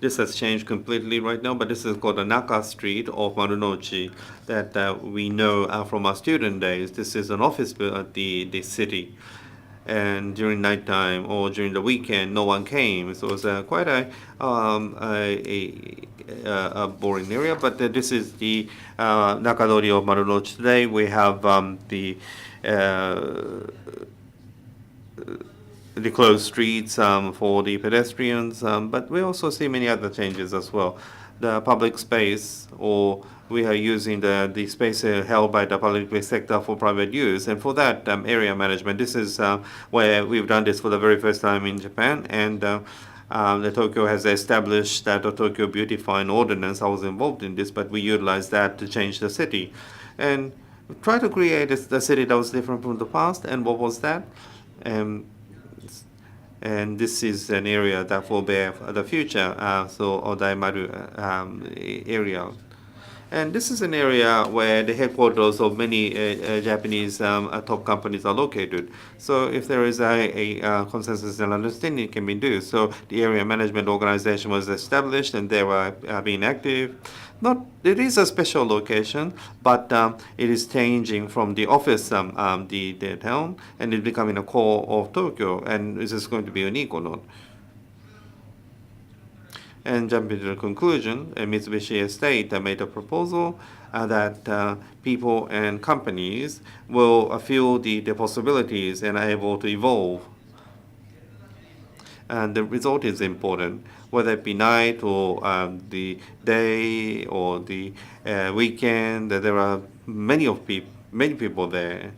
this has changed completely right now, but this is called the Naka Street of Marunouchi that we know from our student days. This is an office at the city. And during nighttime or during the weekend, no one came. So it was quite a boring area. But this is the Nakadori of Marunouchi today. We have the closed streets for the pedestrians, but we also see many other changes as well. The public space, or we are using the space held by the public sector for private use, and for that area management, this is where we've done this for the very first time in Japan, and the Tokyo has established that the Tokyo Beautifying Ordinance. I was involved in this, but we utilized that to change the city, and try to create a city that was different from the past. And what was that? And this is an area that will bear the future, so Odaimaru area. And this is an area where the headquarters of many Japanese top companies are located. So if there is a consensus and understanding, it can be done. So the area management organization was established, and they were being active. It is a special location, but it is changing from the office, the town, and it's becoming a core of Tokyo. And is this going to be unique or not? And jumping to the conclusion, Mitsubishi Estate made a proposal that people and companies will feel the possibilities and are able to evolve. And the result is important, whether it be night or the day or the weekend. There are many people there,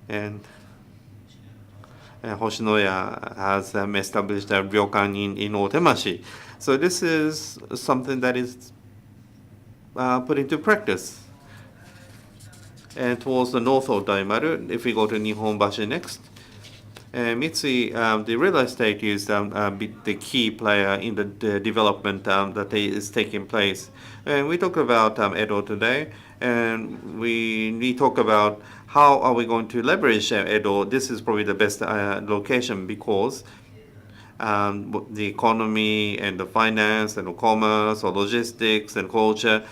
and Hoshinoya has established a ryokan in Otemashi. So this is something that is put into practice. And towards the north of Daimaru, if we go to Nihonbashi next, Mitsui, the real estate is the key player in the development that is taking place. And we talk about Edo today, and we talk about how are we going to leverage Edo. This is probably the best location because the economy and the finance and the commerce or logistics and culture,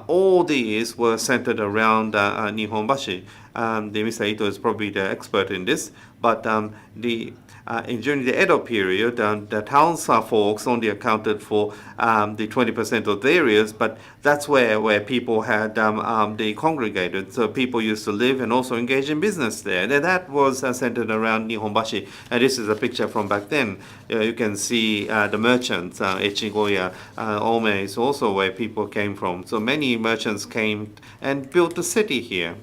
all these were centered around Nihonbashi. The Mr. Ito is probably the expert in this, but during the Edo period, the towns folks only accounted for the 20% of the areas, but that's where people had they congregated. So people used to live and also engage in business there. And that was centered around Nihonbashi. And this is a picture from back then. You can see the merchants, Echigoya, Ome is also where people came from. So many merchants came and built the city here.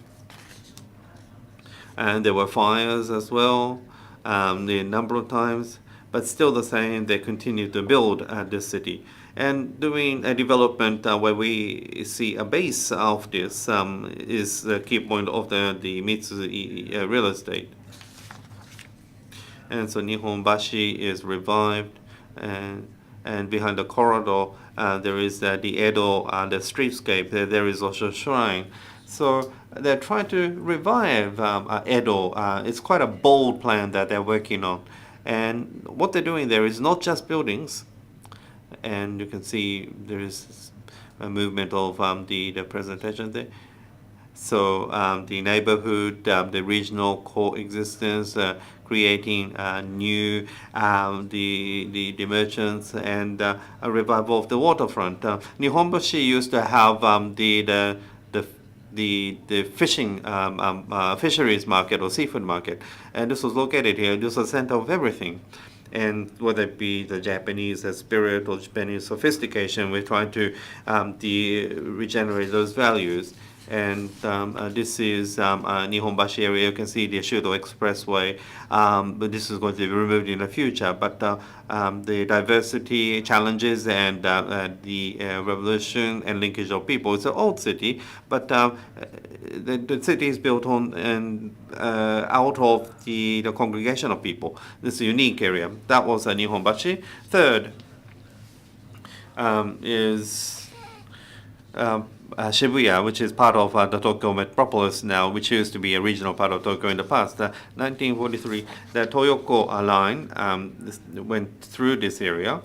And there were fires as well, the number of times, but still the same, they continue to build this city. And doing a development where we see a base of this is the key point of the Mitsui real estate. And so Nihonbashi is revived, and behind the corridor there is the Edo, the streetscape. There is also a shrine. So they're trying to revive Edo. It's quite a bold plan that they're working on. And what they're doing there is not just buildings. And you can see there is a movement of the presentation there. So the neighborhood, the regional coexistence, creating new the merchants, and a revival of the waterfront. Nihonbashi used to have the fishing fisheries market or seafood market, and this was located here. This was the center of everything. And whether it be the Japanese spirit or Japanese sophistication, we're trying to regenerate those values. And this is Nihonbashi area. You can see the Shudo Expressway, but this is going to be removed in the future. But the diversity challenges and the revolution and linkage of people. It's an old city, but the city is built on and out of the congregation of people. This is a unique area. That was Nihonbashi. Third is Shibuya, which is part of the Tokyo metropolis now, which used to be a regional part of Tokyo in the past. 1943, the Toyoko line went through this area,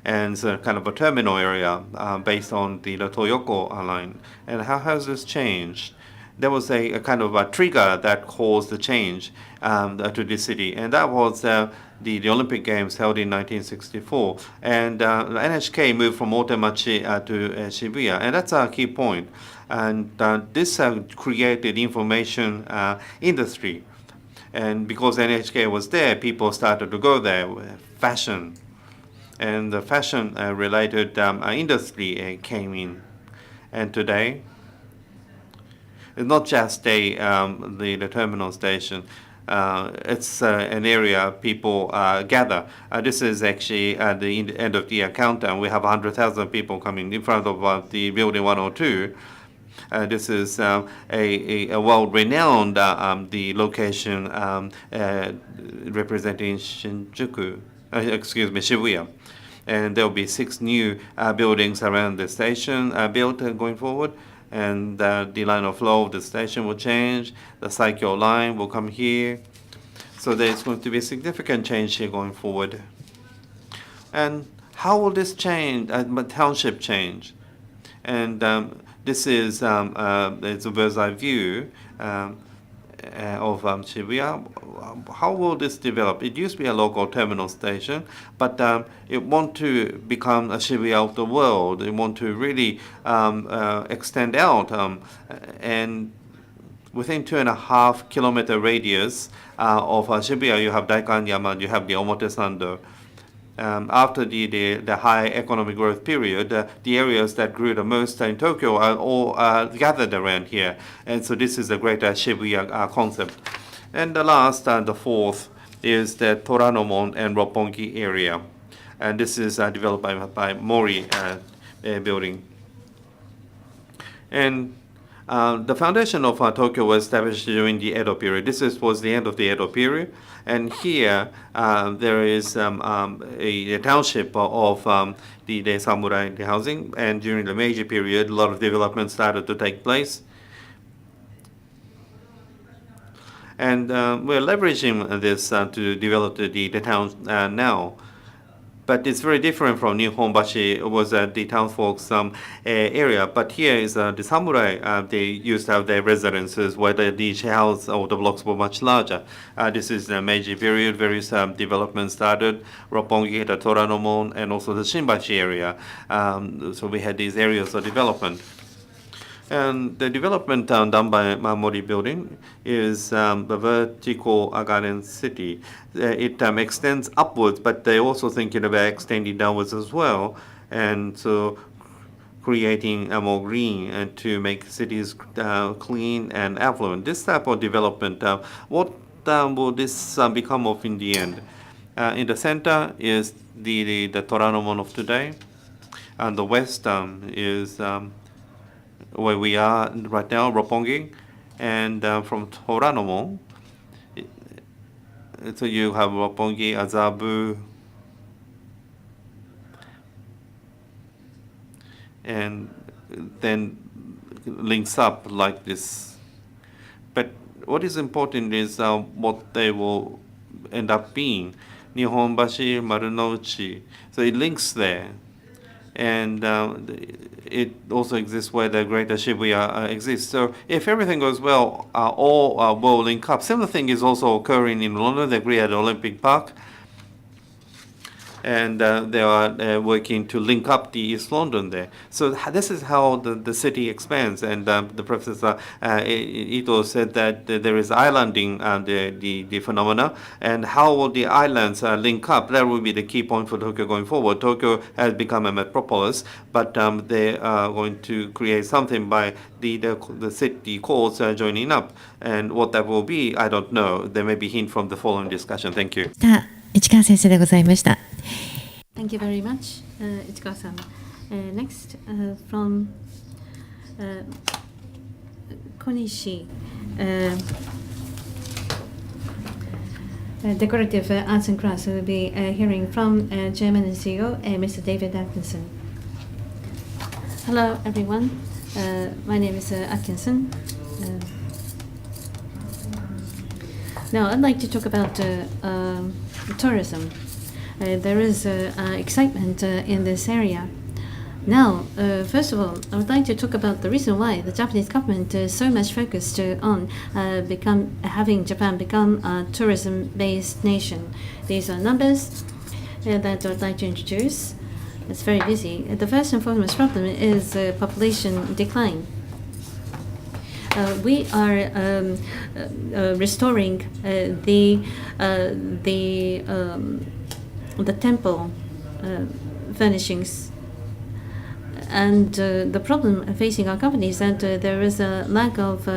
and it's a kind of a terminal area based on the Toyoko line. And how has this changed? There was a kind of a trigger that caused the change to this city, and that was the Olympic Games held in 1964. And NHK moved from Otemachi to Shibuya, and that's a key point. And this created information industry. And because NHK was there, people started to go there. Fashion. And the fashion related industry came in. And today, it's not just the terminal station. It's an area people gather. This is actually at the end of the year countdown. We have 100,000 people coming in front of the building 102. This is a world-renowned the location representing Shibuya. And there will be 6 new buildings around the station built going forward. And the line of flow of the station will change. The Teikyo line will come here. So there's going to be a significant change here going forward. And how will this change, township change? And this is it's a bird's eye view of Shibuya. How will this develop? It used to be a local terminal station, but it wants to become a Shibuya of the world. It wants to really extend out, and within 2.5 kilometer radius of Shibuya, you have Daikanyama, you have the Omotesando. After the high economic growth period, the areas that grew the most in Tokyo are all gathered around here. And so this is the greater Shibuya concept. And the last, the fourth, is the Toranomon and Roppongi area. And this is developed by Mori building. And the foundation of Tokyo was established during the Edo period. This was the end of the Edo period. And here there is a township of the samurai housing. And during the Meiji period, a lot of development started to take place. And we're leveraging this to develop the town now. But it's very different from Nihonbashi. It was the townfolk's area. But here is the samurai. They used to have their residences where the house or the blocks were much larger. This is the Meiji period. Various developments started. Roppongi, the Toranomon, and also the Shinbashi area. So we had these areas of development. And the development done by Mori building is the vertical garden city. It extends upwards, but they're also thinking about extending downwards as well. And so creating more green and to make cities clean and affluent. This type of development, what will this become of in the end? In the center is the Toranomon of today. And the west is where we are right now, Roppongi, and from Toranomon, so you have Roppongi, Azabu, and then links up like this. But what is important is what they will end up being. Nihonbashi, Marunouchi, so it links there. And it also exists where the greater Shibuya exists. So if everything goes well, all will link up. Similar thing is also occurring in London. They agree at Olympic Park. And they are working to link up the East London there. So this is how the city expands. And the Professor Ito said that there is islanding, the phenomena, and how will the islands link up? That will be the key point for Tokyo going forward. Tokyo has become a metropolis, but they are going to create something by the city cores joining up. And what that will be, I don't know. There may be hint from the following discussion. Thank you. 市川先生でございました。 Thank you very much, Ichikawa-san. Next, from Konishi, Decorative Arts and Crafts. We'll be hearing from Chairman and CEO, Mr. David Atkinson. Hello, everyone. My name is Atkinson. Now, I'd like to talk about tourism. There is excitement in this area. Now, first of all, I would like to talk about the reason why the Japanese government is so much focused on having Japan become a tourism-based nation. These are numbers that I would like to introduce. It's very busy. The first and foremost problem is population decline. We are restoring the temple furnishings, and the problem facing our company is that there is a lack of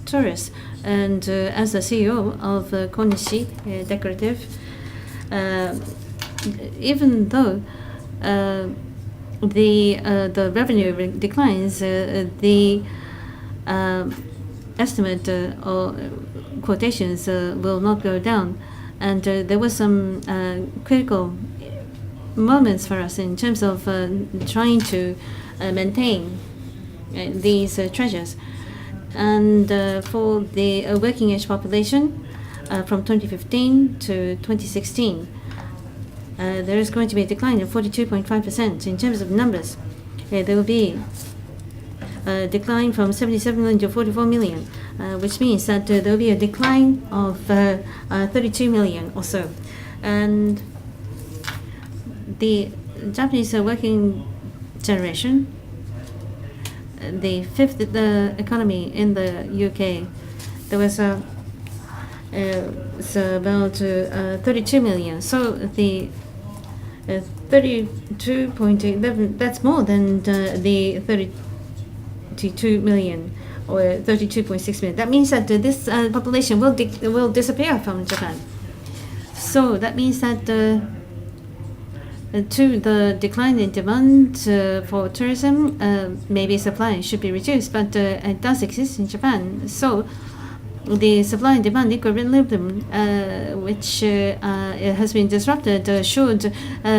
tourists. And as the CEO of Konishi Decorative, even though the revenue declines, the estimate or quotations will not go down, and there was some critical moments for us in terms of trying to maintain these treasures. And for the working age population from 2015 to 2016, there is going to be a decline of 42.5% in terms of numbers. There will be a decline from 77 million to 44 million, which means that there will be a decline of 32 million or so. And the Japanese working generation, the fifth economy in the UK, there was it's about 32 million. So the 32.11, that's more than the 32 million or 32.6 million. That means that this population will disappear from Japan. So that means that to the decline in demand for tourism, maybe supply should be reduced, but it does exist in Japan. So the supply and demand equilibrium, which has been disrupted, should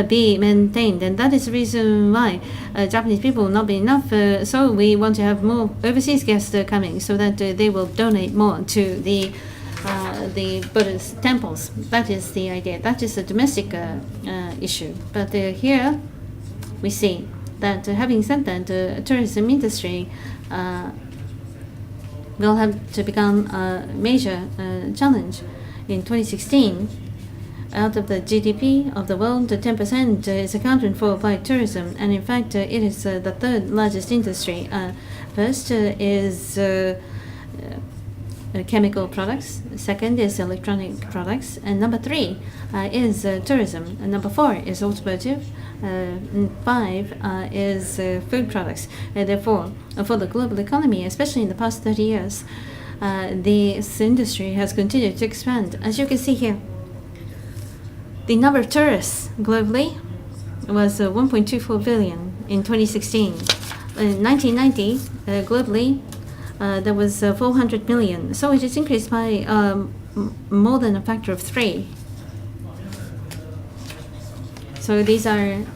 be maintained, and that is the reason why Japanese people will not be enough. So we want to have more overseas guests coming, so that they will donate more to the Buddhist temples. That is the idea. That is a domestic issue. But here we see that, having said that, the tourism industry will have to become a major challenge. In 2016, out of the GDP of the world, 10% is accounted for by tourism, and in fact, it is the third largest industry. First is chemical products, second is electronic products, and number 3 is tourism, and number 4 is automotive, and 5 is food products. Therefore, for the global economy, especially in the past 30 years, this industry has continued to expand. As you can see here, the number of tourists globally was 1.24 billion in 2016. In 1990, globally, there was 400 million. So it has increased by more than a factor of 3. So these are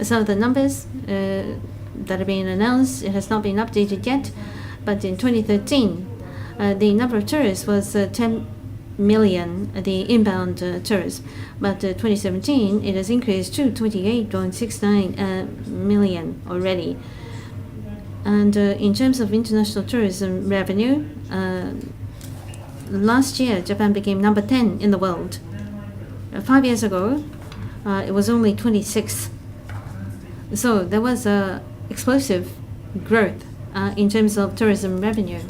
some of the numbers that are being announced. It has not been updated yet, but in 2013, the number of tourists was 10 million, the inbound tourists. But 2017, it has increased to 28.69 million already. And in terms of international tourism revenue, last year Japan became number 10 in the world. 5 years ago, it was only 26. So there was explosive growth in terms of tourism revenue.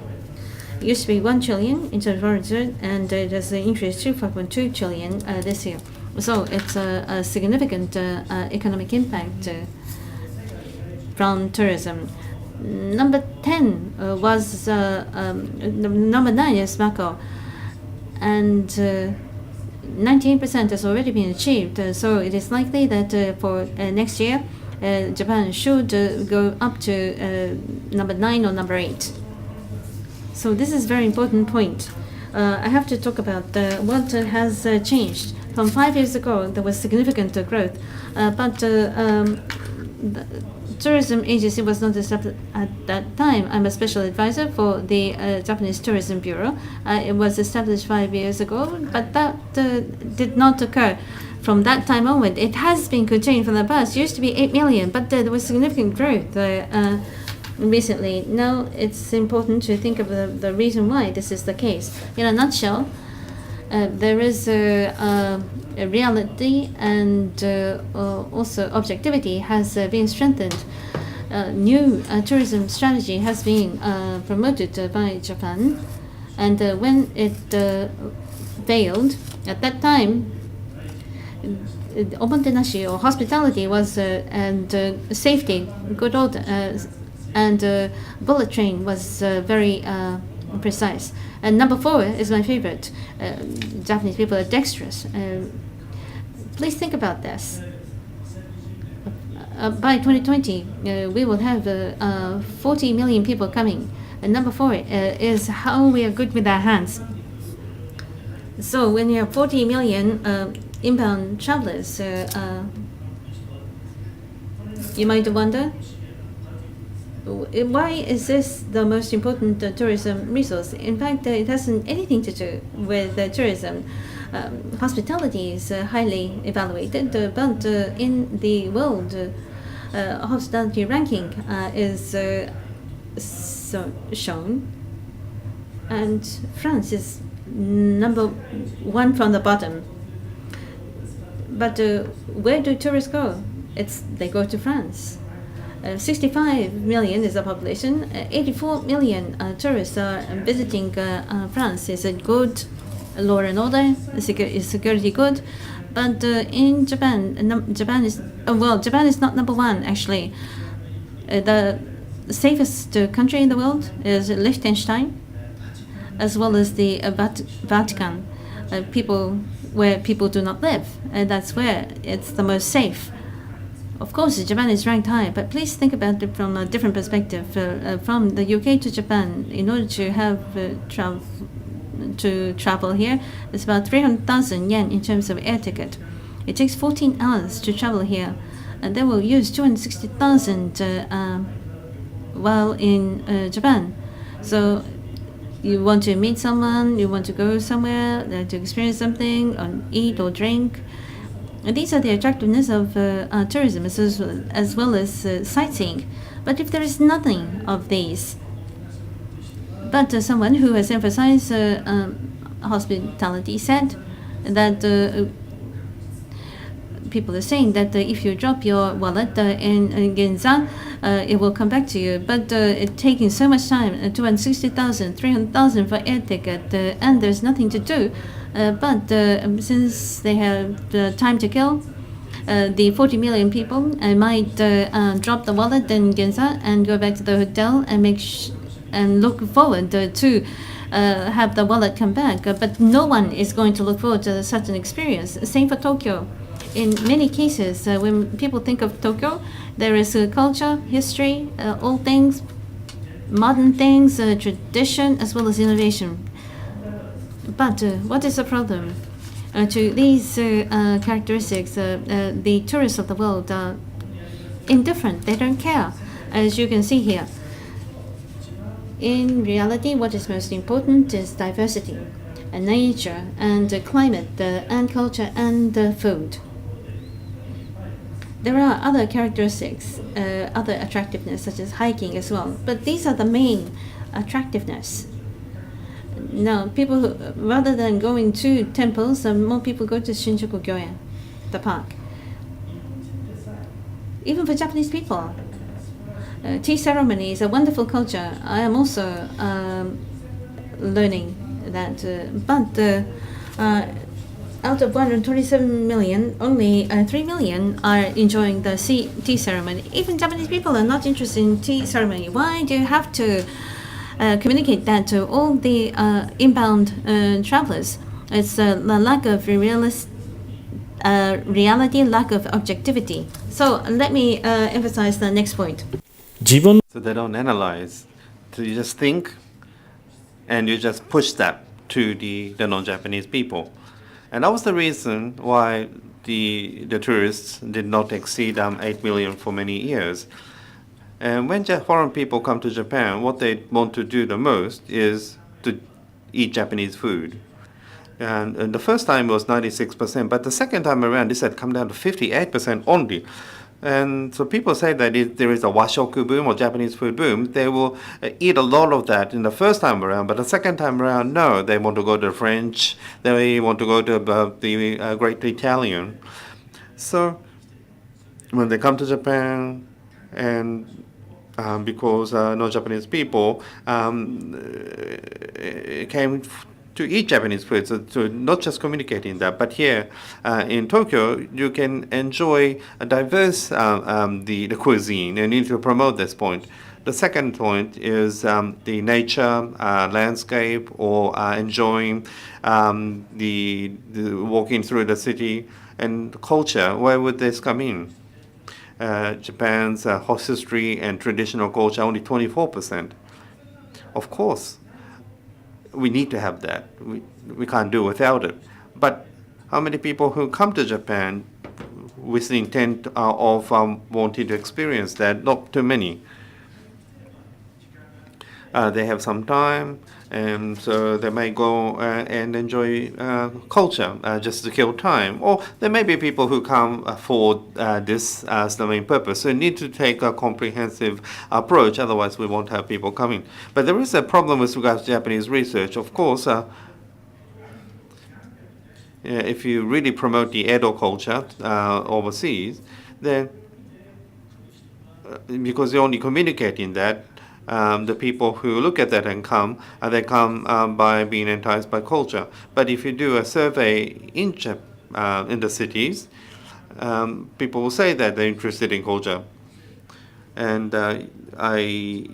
It used to be 1 trillion in terms of origin, and it has increased to 5.2 trillion this year. So it's a significant economic impact from tourism. Number 10 was number 9 is Macau, and 19% has already been achieved. So it is likely that for next year, Japan should go up to number 9 or number 8. So this is a very important point. I have to talk about what has changed. From 5 years ago, there was significant growth, but the tourism agency was not established at that time. I'm a special advisor for the Japanese Tourism Bureau. It was established 5 years ago, but that did not occur. From that time onward, it has been continuing from the past. It used to be 8 million, but there was significant growth recently. Now it's important to think of the reason why this is the case. In a nutshell, there is a reality and also objectivity has been strengthened. New tourism strategy has been promoted by Japan, and when it failed, at that time, omotenashi or hospitality was and safety, good order, and bullet train was very precise. And number 4 is my favorite. Japanese people are dexterous. Please think about this. By 2020, we will have 40 million people coming. And number 4 is how we are good with our hands. So when you have 40 million inbound travelers, you might wonder, why is this the most important tourism resource? In fact, it hasn't anything to do with tourism. Hospitality is highly evaluated, but in the world, hospitality ranking is shown, and France is number 1 from the bottom. But where do tourists go? They go to France. 65 million is the population. 84 million tourists are visiting France. Is it good? Law and order? Is security good? But in Japan, Japan is not number 1 actually. The safest country in the world is Liechtenstein, as well as the Vatican. Where people do not live. That's where it's the most safe. Of course, Japan is ranked high, but please think about it from a different perspective. From the UK to Japan, in order to have travel here, it's about 300,000 yen in terms of air ticket. It takes 14 hours to travel here, and they will use 260,000 while in Japan. So you want to meet someone, you want to go somewhere to experience something, or eat or drink. And these are the attractiveness of tourism as well as sightseeing. But if there is nothing of these, but someone who has emphasized hospitality said that people are saying that if you drop your wallet in Ginza, it will come back to you. But it's taking so much time, 260,000, 300,000 for air ticket, and there's nothing to do. But since they have time to kill, the 40 million people might drop the wallet in Ginza and go back to the hotel and and look forward to have the wallet come back. But no one is going to look forward to such an experience. Same for Tokyo. In many cases, when people think of Tokyo, there is culture, history, old things, modern things, tradition, as well as innovation. But what is the problem? To these characteristics, the tourists of the world are indifferent. They don't care, as you can see here. In reality, what is most important is diversity, and nature, and climate, and culture, and food. There are other characteristics, other attractiveness, such as hiking as well. But these are the main attractiveness. Now, people, rather than going to temples, more people go to Shinjuku Gyoen, the park. Even for Japanese people, tea ceremony is a wonderful culture. I am also learning that. But out of 127 million, only 3 million are enjoying the tea ceremony. Even Japanese people are not interested in tea ceremony. Why do you have to communicate that to all the inbound travelers? It's a lack of reality, lack of objectivity. So let me emphasize the next point. So they don't analyze. So you just think, and you just push that to the non-Japanese people. And that was the reason why the tourists did not exceed 8 million for many years. And when foreign people come to Japan, what they want to do the most is to eat Japanese food. And the first time was 96%, but the second time around, this had come down to 58% only. And so people say that if there is a washoku boom or Japanese food boom, they will eat a lot of that in the first time around, but the second time around, no, they want to go to French, they want to go to the Great Italian. So when they come to Japan, and because no Japanese people came to eat Japanese food, so not just communicating that, but here in Tokyo, you can enjoy a diverse the cuisine, and you need to promote this point. The second point is the nature, landscape, or enjoying the walking through the city and culture. Where would this come in? Japan's history and traditional culture, only 24%. Of course, we need to have that. We can't do without it. But how many people who come to Japan with the intent of wanting to experience that? Not too many. They have some time, and so they may go and enjoy culture just to kill time. Or there may be people who come for this as the main purpose. So you need to take a comprehensive approach, otherwise we won't have people coming. But there is a problem with regards to Japanese research. Of course, if you really promote the Edo culture overseas, then because you're only communicating that, the people who look at that and come, they come by being enticed by culture. But if you do a survey in the cities, people will say that they're interested in culture. And I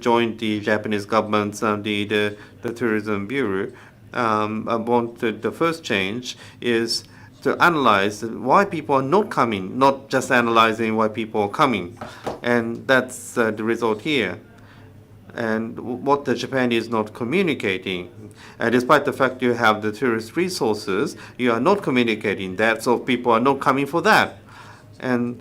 joined the Japanese government's the tourism bureau. The first change is to analyze why people are not coming, not just analyzing why people are coming. And that's the result here. And what the Japan is not communicating, despite the fact you have the tourist resources, you are not communicating that, so people are not coming for that. And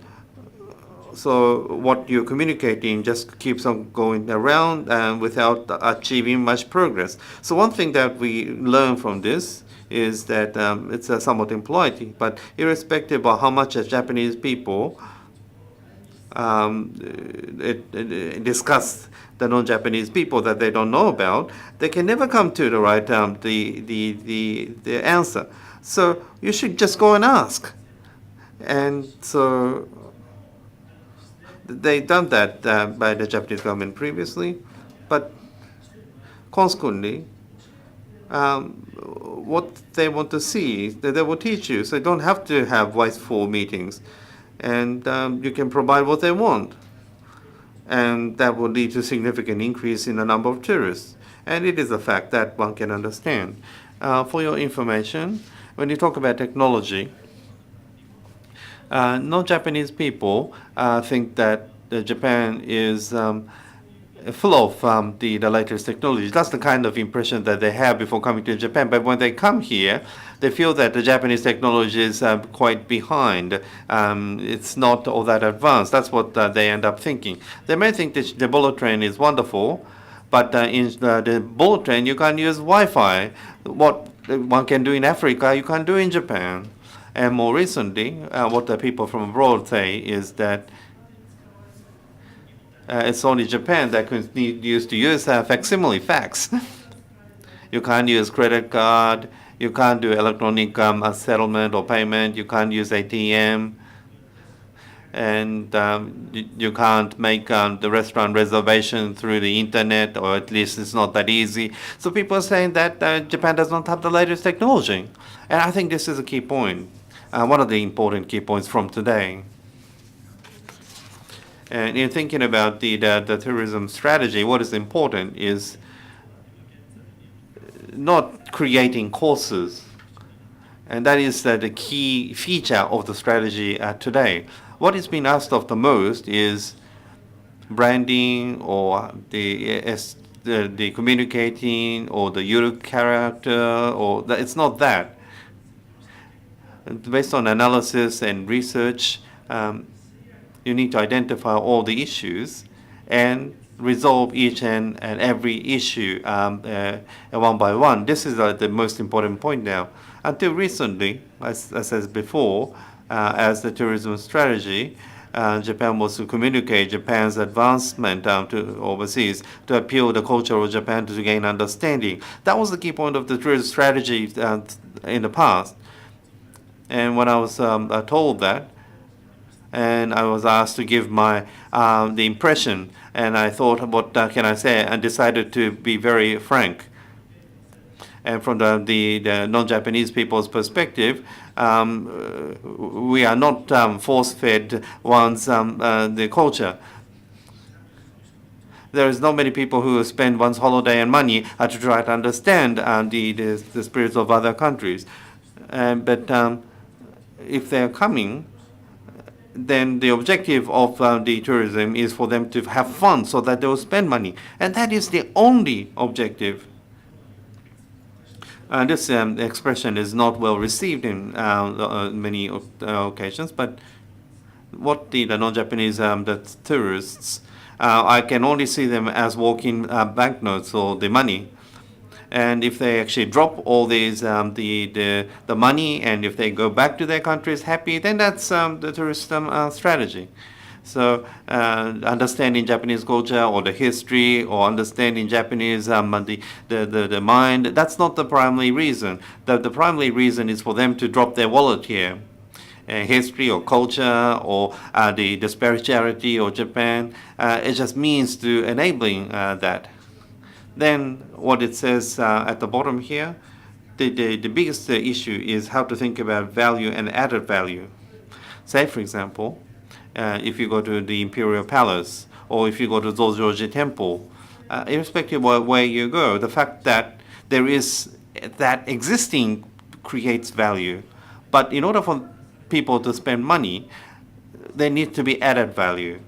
so what you're communicating just keeps on going around and without achieving much progress. So one thing that we learn from this is that it's somewhat impolite, but irrespective of how much as Japanese people discuss the non-Japanese people that they don't know about, they can never come to the right the answer. So you should just go and ask. And so they've done that by the Japanese government previously, but consequently, what they want to see, that they will teach you. So you don't have to have wasteful meetings, and you can provide what they want, and that will lead to significant increase in the number of tourists. And it is a fact that one can understand. For your information, when you talk about technology, non-Japanese people think that Japan is full of the latest technology. That's the kind of impression that they have before coming to Japan. But when they come here, they feel that the Japanese technology is quite behind. It's not all that advanced. That's what they end up thinking. They may think that the bullet train is wonderful, but in the bullet train, you can't use Wi-Fi. What one can do in Africa, you can't do in Japan. And more recently, what the people from abroad say is that it's only Japan that used to use facsimile fax. You can't use credit card. You can't do electronic settlement or payment. You can't use ATM. And you can't make the restaurant reservation through the internet, or at least it's not that easy. So people are saying that Japan does not have the latest technology. And I think this is a key point, one of the important key points from today. And in thinking about the tourism strategy, what is important is not creating courses. And that is the key feature of the strategy today. What is being asked of the most is branding, or the communicating, or the unique character, or it's not that. based on analysis and research, you need to identify all the issues and resolve each and every issue one by one. This is the most important point now. Until recently, as I said before, as the tourism strategy, Japan was to communicate Japan's advancement to overseas, to appeal the culture of Japan to gain understanding. That was the key point of the tourism strategy in the past. And when I was told that, and I was asked to give my the impression, and I thought, what can I say? And decided to be very frank. And from the non-Japanese people's perspective, we are not force-fed one's the culture. There is not many people who spend one's holiday and money to try to understand the spirits of other countries. But if they're coming, then the objective of the tourism is for them to have fun so that they will spend money. And that is the only objective. This expression is not well received in many occasions, but what the non-Japanese the tourists, I can only see them as walking banknotes or the money. And if they actually drop all these the money, and if they go back to their countries happy, then that's the tourist strategy. So understanding Japanese culture or the history or understanding Japanese the mind, that's not the primary reason. The primary reason is for them to drop their wallet here. History or culture or the spirituality of Japan, it just means to enabling that. Then what it says at the bottom here, the biggest issue is how to think about value and added value. Say, for example, if you go to the Imperial Palace or if you go to Zojoji Temple, irrespective of where you go, the fact that there is that existing creates value. But in order for people to spend money, there needs to be added value.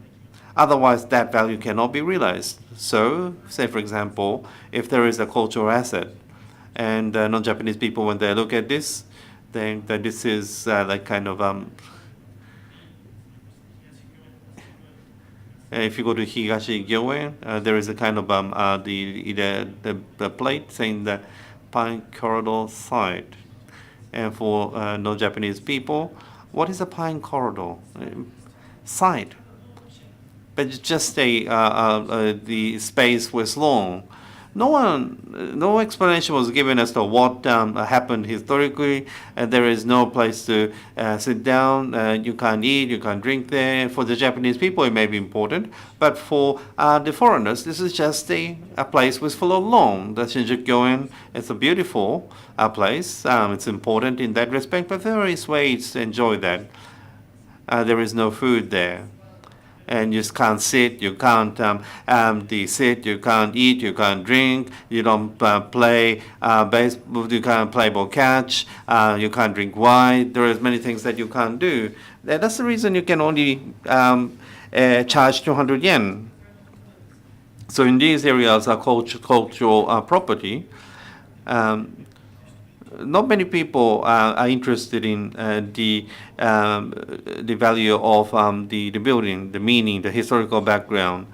Otherwise, that value cannot be realized. So, say for example, if there is a cultural asset, and non-Japanese people, when they look at this, think that this is like kind of if you go to Higashi Gyoen, there is a kind of the plate saying the Pine Corridor site. And for non-Japanese people, what is a Pine Corridor site? But it's just the space was long. No explanation was given as to what happened historically. There is no place to sit down. You can't eat, you can't drink there. For the Japanese people, it may be important, but for the foreigners, this is just a place with full of lawn. The Shinjuku-gyoen, it's a beautiful place. It's important in that respect, but various ways to enjoy that. There is no food there. And you just can't sit, you can't sit, you can't eat, you can't drink, you don't play baseball, you can't play ball catch, you can't drink wine. There is many things that you can't do. That's the reason you can only charge 200 yen. So in these areas are cultural property. Not many people are interested in the value of the building, the meaning, the historical background.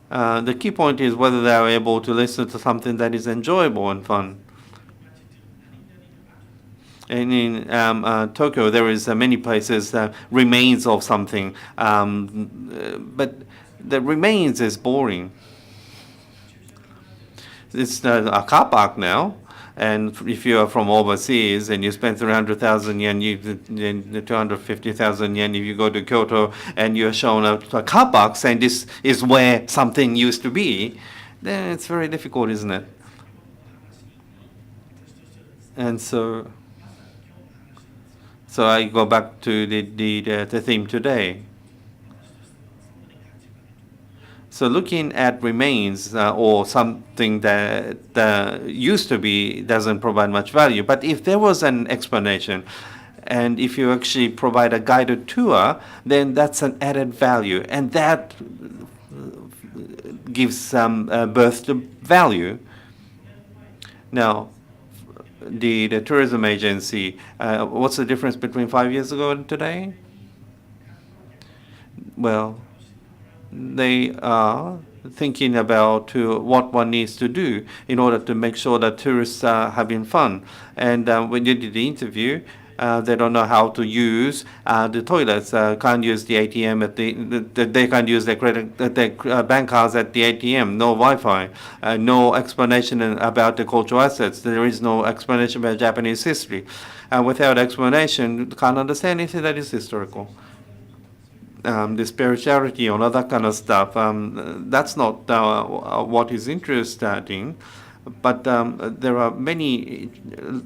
The key point is whether they are able to listen to something that is enjoyable and fun. And in Tokyo, there is many places remains of something, but the remains is boring. It's a car park now, and if you are from overseas and you spend 300,000 yen, 250,000 yen, if you go to Kyoto and you're shown a car park saying this is where something used to be, then it's very difficult, isn't it? And so I go back to the theme today. So looking at remains or something that used to be doesn't provide much value. But if there was an explanation, and if you actually provide a guided tour, then that's an added value, and that gives birth to value. Now, the tourism agency, what's the difference between 5 years ago and today? Well, they are thinking about what one needs to do in order to make sure that tourists are having fun. And when you did the interview, they don't know how to use the toilets. Can't use the ATM at they can't use their bank cards at the ATM. No Wi-Fi. No explanation about the cultural assets. There is no explanation about Japanese history. Without explanation, you can't understand anything that is historical. The spirituality and all that kind of stuff, that's not what is interesting. But there are many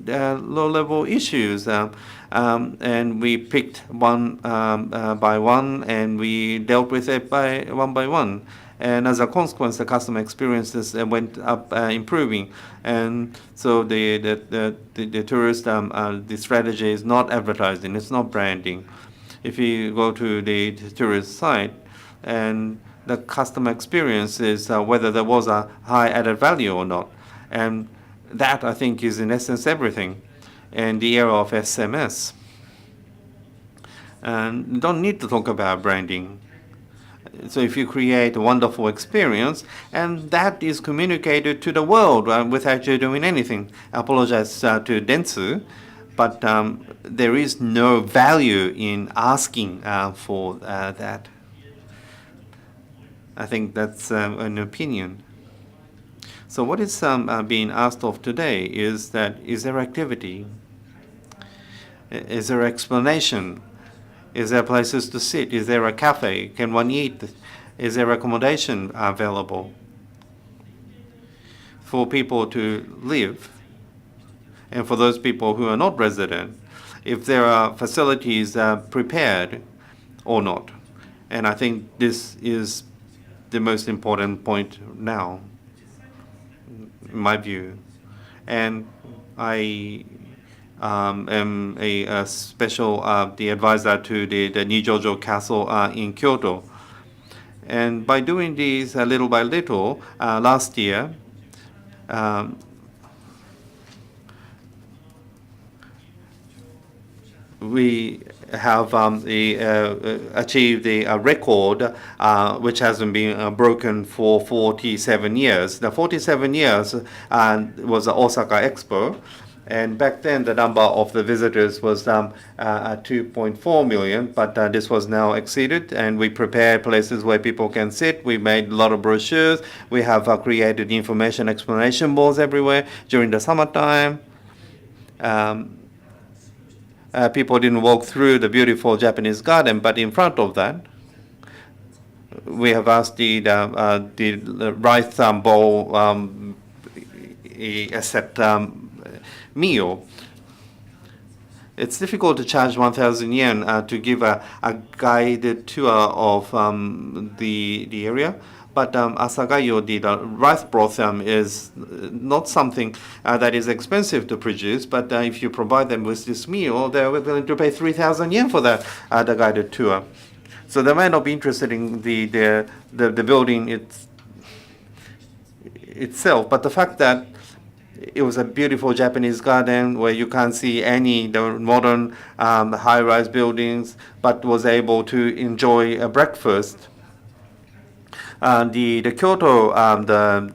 low-level issues, and we picked one by one, and we dealt with it by one. And as a consequence, the customer experiences went up, improving. And so the tourist, the strategy is not advertising, it's not branding. If you go to the tourist site, and the customer experience is whether there was a high added value or not. And that, I think, is in essence everything in the era of SMS. And you don't need to talk about branding. So if you create a wonderful experience, and that is communicated to the world without you doing anything. I apologize to Dentsu, but there is no value in asking for that. I think that's an opinion. So what is being asked of today is that, is there activity? Is there explanation? Is there places to sit? Is there a cafe? Can one eat? Is there accommodation available for people to live? And for those people who are not resident, if there are facilities prepared or not. And I think this is the most important point now, in my view. And I am a special the advisor to the Nijojo Castle in Kyoto. And by doing these little by little, last year, we have achieved a record which hasn't been broken for 47 years. The 47 years was the Osaka Expo, and back then the number of the visitors was 2.4 million, but this was now exceeded, and we prepared places where people can sit. We made a lot of brochures. We have created information explanation boards everywhere during the summertime. People didn't walk through the beautiful Japanese garden, but in front of that, we have asked the rice bowl set meal. It's difficult to charge 1,000 yen to give a guided tour of the area. But asagayo, the rice broth, is not something that is expensive to produce. But if you provide them with this meal, they're willing to pay 3,000 yen for that the guided tour. So they might not be interested in the building itself, but the fact that it was a beautiful Japanese garden where you can't see any the modern high-rise buildings, but was able to enjoy a breakfast. The Kyoto,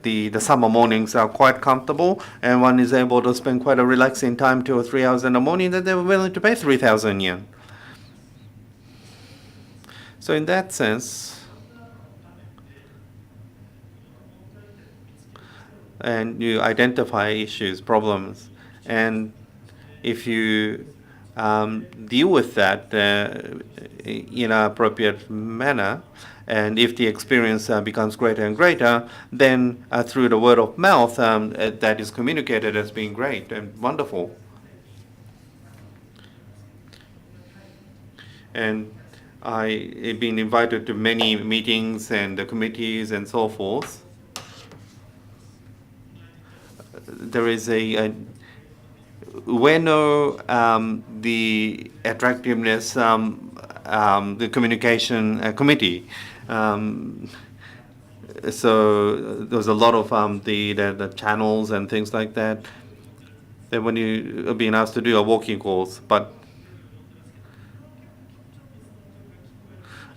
the summer mornings are quite comfortable, and one is able to spend quite a relaxing time 2 or 3 hours in the morning, that they were willing to pay 3,000 yen. So in that sense, and you identify issues, problems, and if you deal with that in an appropriate manner, and if the experience becomes greater and greater, then through the word of mouth, that is communicated as being great and wonderful. And I've been invited to many meetings and committees and so forth. There is a Ueno, the attractiveness, the communication committee. So there's a lot of the channels and things like that. when you are being asked to do a walking course, but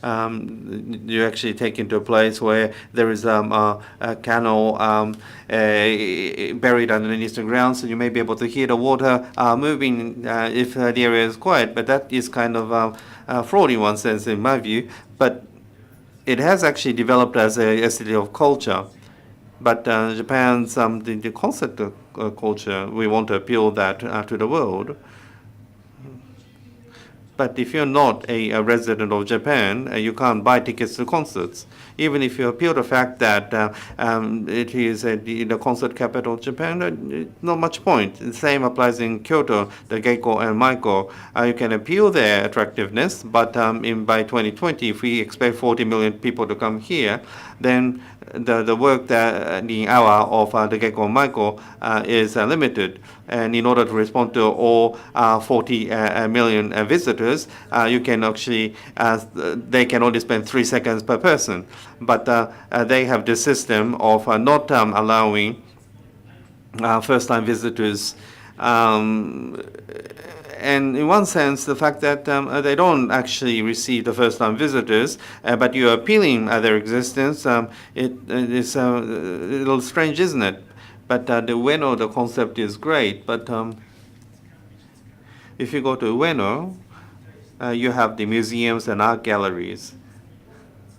you actually take into a place where there is a canal buried underneath the ground, so you may be able to hear the water moving if the area is quiet. But that is kind of fraud in one sense, in my view. But it has actually developed as a city of culture. But Japan's the concept of culture, we want to appeal that to the world. But if you're not a resident of Japan, you can't buy tickets to concerts. Even if you appeal the fact that it is the concert capital of Japan, not much point. The same applies in Kyoto, the Geiko and Maiko. You can appeal their attractiveness, but by 2020, if we expect 40 million people to come here, then the work that the hour of the Geiko and Maiko is limited. And in order to respond to all 40 million visitors, you can actually, they can only spend 3 seconds per person. But they have this system of not allowing first-time visitors. And in one sense, the fact that they don't actually receive the first-time visitors, but you're appealing their existence, it is a little strange, isn't it? But the Ueno, the concept is great. But if you go to Ueno, you have the museums and art galleries.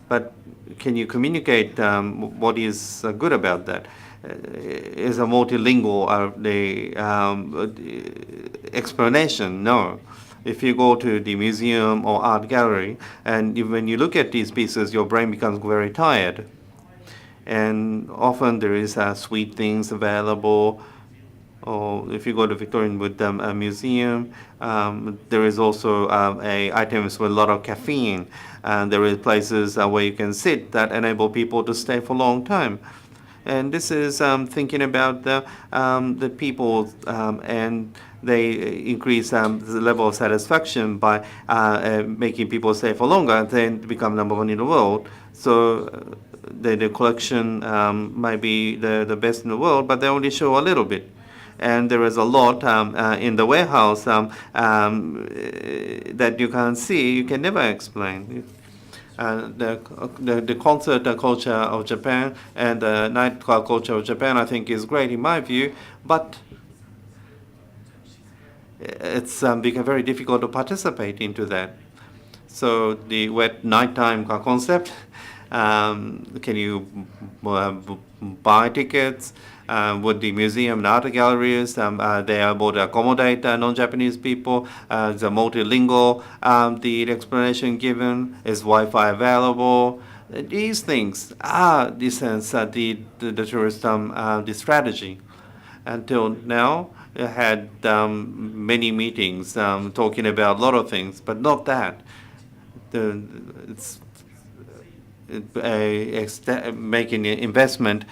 But can you communicate what is good about that? Is a multilingual the explanation? No. If you go to the museum or art gallery, and when you look at these pieces, your brain becomes very tired. And often there is sweet things available. Or if you go to Victorian Wood Museum, there is also items with a lot of caffeine. And there is places where you can sit that enable people to stay for a long time. And this is thinking about the people, and they increase the level of satisfaction by making people stay for longer and then become number one in the world. So the collection might be the best in the world, but they only show a little bit. And there is a lot in the warehouse that you can't see, you can never explain. The concert culture of Japan and the nightclub culture of Japan, I think, is great in my view, but it's become very difficult to participate into that. So the wet nighttime concept, can you buy tickets? With the museum and art galleries, they are able to accommodate non-Japanese people. The multilingual, the explanation given, is Wi-Fi available. These things are, in this sense, the tourist the strategy. Until now, I had many meetings talking about a lot of things, but not that. It's making an investment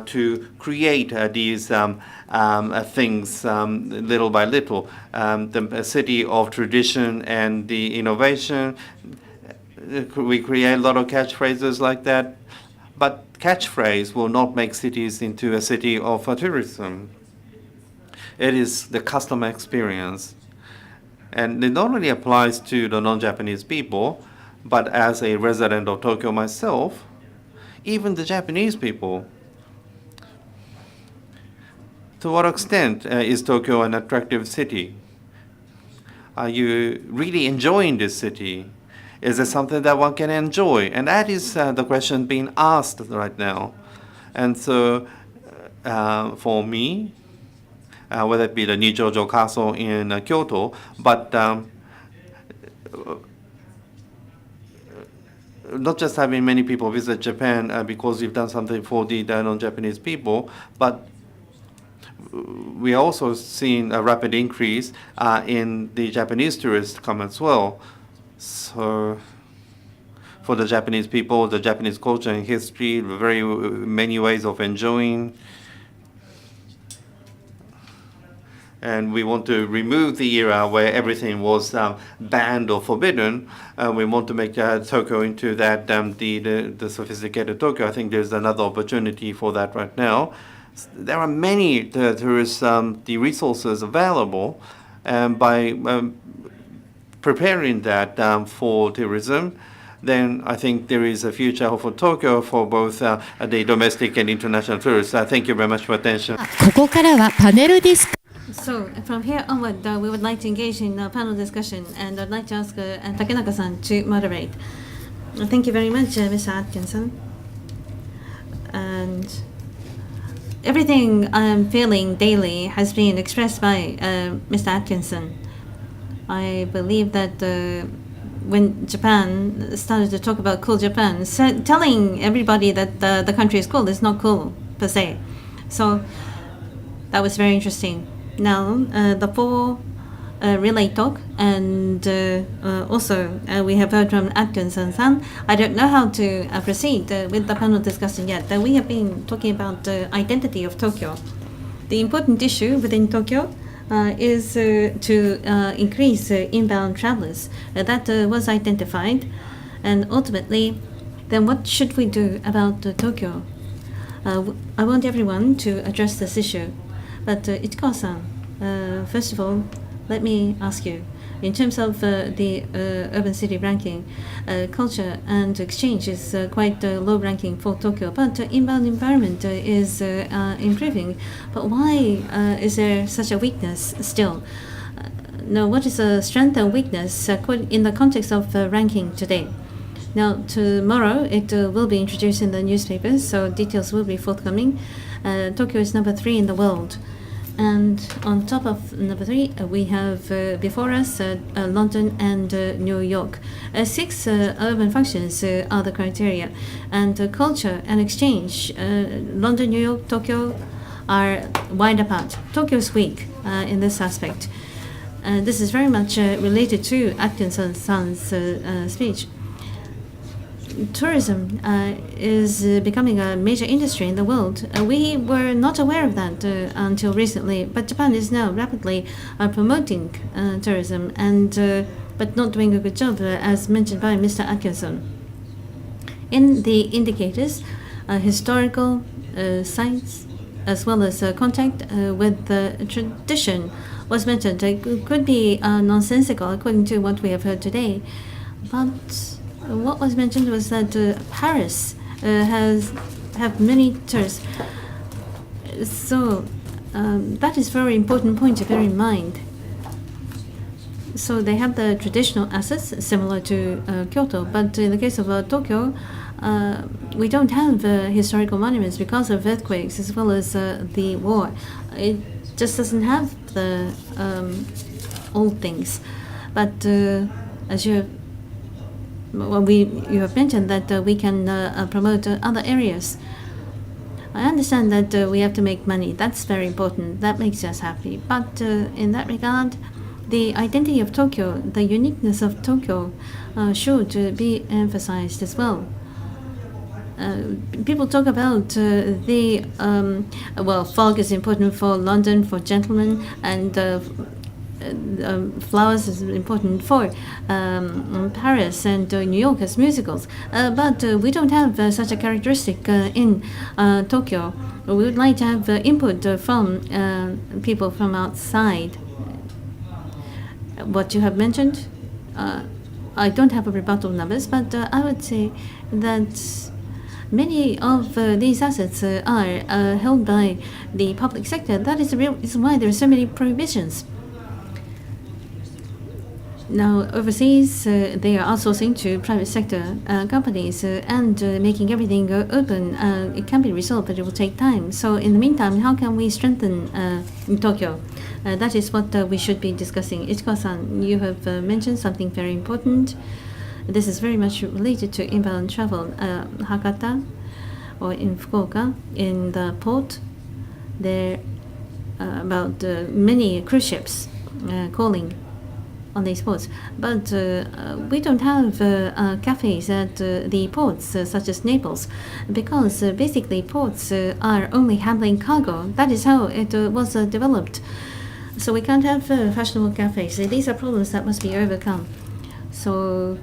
to create these things little by little. The city of tradition and the innovation, we create a lot of catchphrases like that, but catchphrase will not make cities into a city of tourism. It is the customer experience. And it not only applies to the non-Japanese people, but as a resident of Tokyo myself, even the Japanese people. To what extent is Tokyo an attractive city? Are you really enjoying this city? Is it something that one can enjoy? And that is the question being asked right now. And so for me, whether it be the Nijojo Castle in Kyoto, but not just having many people visit Japan because we've done something for the non-Japanese people, but we also seen a rapid increase in the Japanese tourists come as well. So for the Japanese people, the Japanese culture and history, very many ways of enjoying. And we want to remove the era where everything was banned or forbidden. We want to make Tokyo into that the sophisticated Tokyo. I think there's another opportunity for that right now. there are many tourist the resources available, and by preparing that for tourism, then I think there is a future for Tokyo for both the domestic and international tourists. Thank you very much for attention. ここからはパネルディスカ So from here onward, we would like to engage in a panel discussion, and I'd like to ask Takenaka-san to moderate. Thank you very much, Mr. Atkinson. And everything I'm feeling daily has been expressed by Mr. Atkinson. I believe that when Japan started to talk about cool Japan, telling everybody that the country is cool is not cool per se. So that was very interesting. Now, the four relay talk, and also we have heard from Atkinson-san. I don't know how to proceed with the panel discussion yet. We have been talking about the identity of Tokyo. The important issue within Tokyo is to increase inbound travelers. That was identified, and ultimately, then what should we do about Tokyo? I want everyone to address this issue. But Ichikawa-san, first of all, let me ask you, in terms of the urban city ranking, culture and exchange is quite low ranking for Tokyo, but inbound environment is improving. But why is there such a weakness still? Now, what is the strength and weakness in the context of ranking today? Now, tomorrow it will be introduced in the newspapers, so details will be forthcoming. Tokyo is number 3 in the world. And on top of number 3, we have before us London and New York. 6 urban functions are the criteria. And culture and exchange, London, New York, Tokyo are wide apart. Tokyo is weak in this aspect. This is very much related to Atkinson's speech. Tourism is becoming a major industry in the world. We were not aware of that until recently, but Japan is now rapidly promoting tourism, and but not doing a good job, as mentioned by Mr. Atkinson. In the indicators, historical sites as well as contact with the tradition was mentioned. It could be nonsensical according to what we have heard today, but what was mentioned was that Paris have many tourists. So that is a very important point to bear in mind. So they have the traditional assets similar to Kyoto, but in the case of Tokyo, we don't have historical monuments because of earthquakes as well as the war. It just doesn't have the old things. But as you have mentioned that we can promote other areas. I understand that we have to make money. That's very important. That makes us happy. But in that regard, the identity of Tokyo, the uniqueness of Tokyo, should be emphasized as well. People talk about fog is important for London, for gentlemen, and flowers is important for Paris and New York as musicals. But we don't have such a characteristic in Tokyo. We would like to have input from people from outside. What you have mentioned, I don't have a rebuttal numbers, but I would say that many of these assets are held by the public sector. That is the reason why there are so many prohibitions. Now, overseas, they are outsourcing to private sector companies and making everything open. It can be resolved, but it will take time. So in the meantime, how can we strengthen Tokyo? That is what we should be discussing. Ichikawa-san, you have mentioned something very important. This is very much related to inbound travel. Hakata, or in Fukuoka, in the port, there are about many cruise ships calling on these ports, but we don't have cafes at the ports such as Naples, because basically ports are only handling cargo. That is how it was developed. So we can't have fashionable cafes. These are problems that must be overcome. So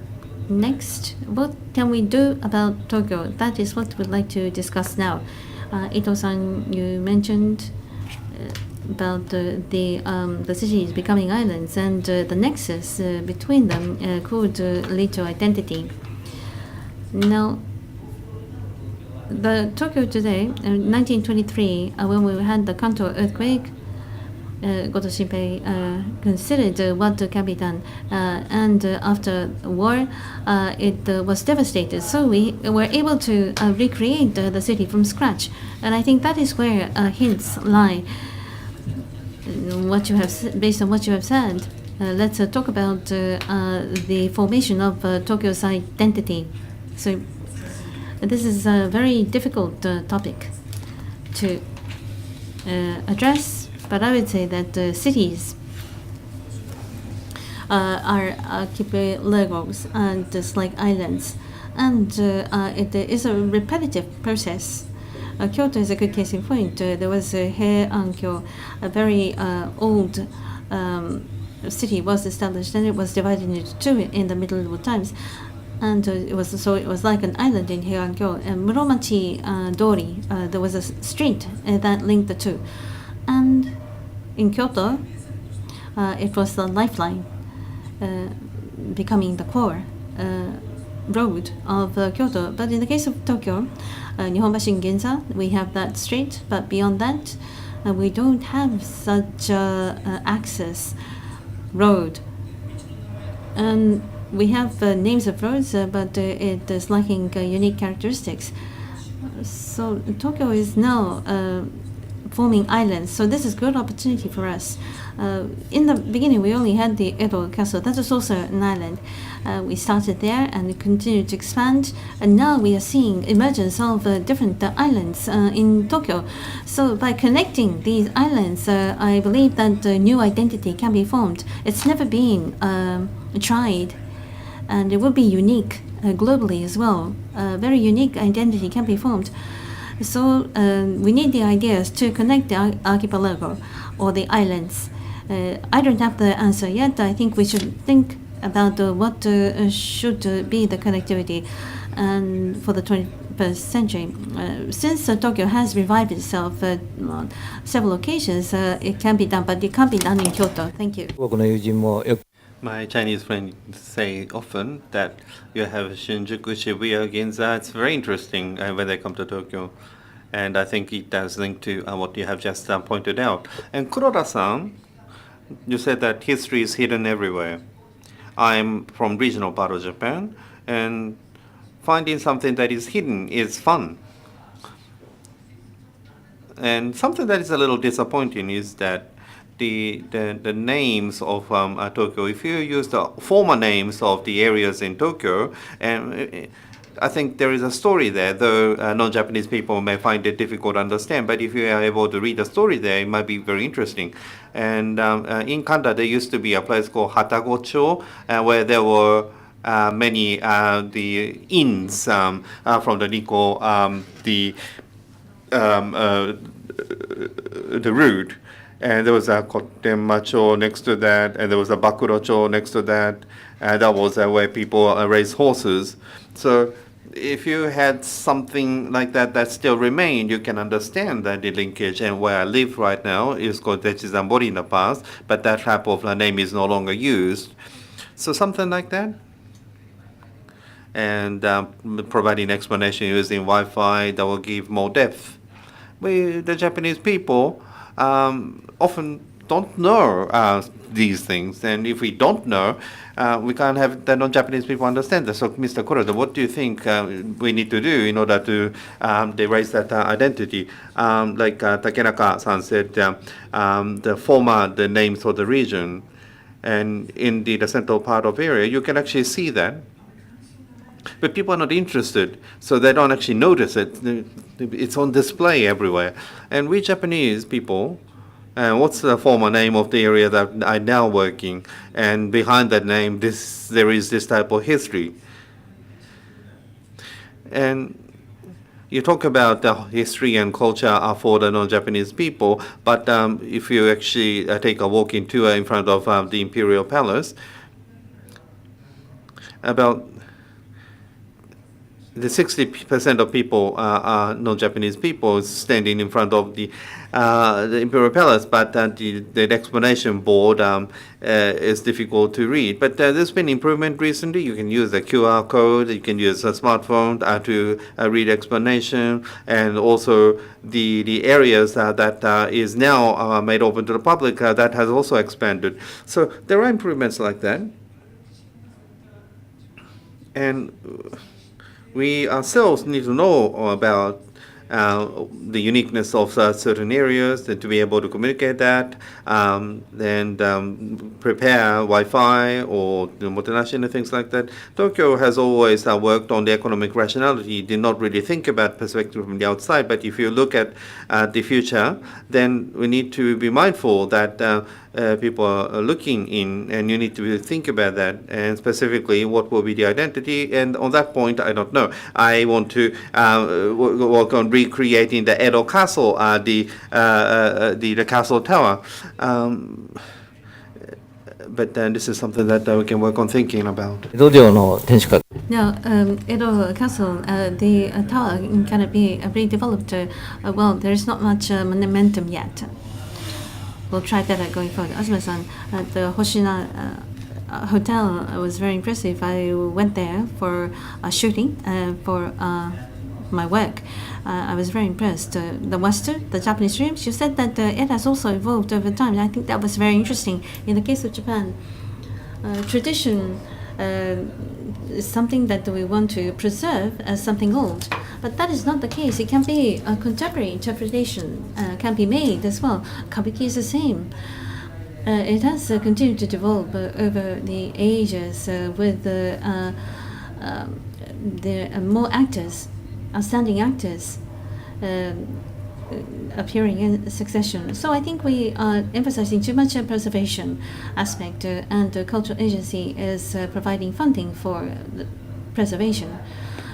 next, what can we do about Tokyo? That is what we'd like to discuss now. Ito-san, you mentioned about the cities becoming islands, and the nexus between them could lead to identity. Now, the Tokyo today, 1923, when we had the Kanto earthquake, Goto Shinpei considered what can be done, and after the war, it was devastated. So we were able to recreate the city from scratch, and I think that is where hints lie. What you have, based on what you have said, let's talk about the formation of Tokyo's identity. So this is a very difficult topic to address. But I would say that cities are archipelagos and just like islands, and it is a repetitive process. Kyoto is a good case in point. There was Heiankyo, a very old city was established, and it was divided into two in the Middle times. And it was like an island in Heiankyo. And Muromachi Dori, there was a street that linked the two. And in Kyoto, it was the lifeline, becoming the core road of Kyoto. But in the case of Tokyo, Nihonbashi and Ginza, we have that street, but beyond that, we don't have such access road. And we have names of roads, but it is lacking unique characteristics. So Tokyo is now forming islands, so this is a good opportunity for us. In the beginning, we only had the Edo Castle. That was also an island. We started there and we continued to expand, and now we are seeing emergence of different islands in Tokyo. So by connecting these islands, I believe that a new identity can be formed. It's never been tried, and it will be unique globally as well. A very unique identity can be formed. So we need the ideas to connect the archipelago or the islands. I don't have the answer yet. I think we should think about what should be the connectivity and for the 21st century. Since Tokyo has revived itself on several occasions, it can be done, but it can't be done in Kyoto. Thank you. My Chinese friends say often that you have Shinjuku, Shibuya, Ginza. It's very interesting when they come to Tokyo. And I think it does link to what you have just pointed out. And Kuroda-san, you said that history is hidden everywhere. I'm from regional part of Japan, and finding something that is hidden is fun. And something that is a little disappointing is that the names of Tokyo, if you use the former names of the areas in Tokyo, and I think there is a story there, though non-Japanese people may find it difficult to understand, but if you are able to read the story there, it might be very interesting. And in Kanda, there used to be a place called Hatagocho, where there were many the inns from the Nikko, the route. And there was a Kotenmacho next to that, and there was a Bakurocho next to that, and that was where people raised horses. So if you had something like that that still remained, you can understand that the linkage. And where I live right now is called Techizambori in the past, but that type of name is no longer used. So something like that. And providing explanation using Wi-Fi that will give more depth. The Japanese people often don't know these things, and if we don't know, we can't have the non-Japanese people understand this. So, Mr. Kuroda, what do you think we need to do in order to raise that identity? Like Takenaka-san said, the names of the region, and in the central part of area, you can actually see that. But people are not interested, so they don't actually notice it. It's on display everywhere. And we Japanese people, what's the former name of the area that I'm now working? And behind that name, there is this type of history. And you talk about the history and culture for the non-Japanese people, but if you actually take a walking tour in front of the Imperial Palace, about the 60% of people are non-Japanese people standing in front of the Imperial Palace, but the explanation board is difficult to read. But there's been improvement recently. You can use the QR code, you can use a smartphone to read explanation, and also the areas that is now made open to the public, that has also expanded. So there are improvements like that. And we ourselves need to know about the uniqueness of certain areas, and to be able to communicate that, and prepare Wi-Fi or modernization and things like that. Tokyo has always worked on the economic rationality, did not really think about perspective from the outside. But if you look at the future, then we need to be mindful that people are looking in, and you need to think about that, and specifically what will be the identity. And on that point, I don't know. I want to work on recreating the Edo Castle, the castle tower. But this is something that we can work on thinking about. Now, Edo Castle, the tower cannot be redeveloped. Well, there is not much momentum yet. We'll try better going forward. Asuma-san, the Hoshina hotel was very impressive. I went there for a shooting for my work. I was very impressed. The Western, the Japanese rooms, you said that it has also evolved over time. I think that was very interesting. In the case of Japan, tradition is something that we want to preserve as something old. But that is not the case. It can be a contemporary interpretation, can be made as well. Kabuki is the same. It has continued to develop over the ages with the more actors, outstanding actors appearing in succession. So I think we are emphasizing too much preservation aspect, and the cultural agency is providing funding for the preservation.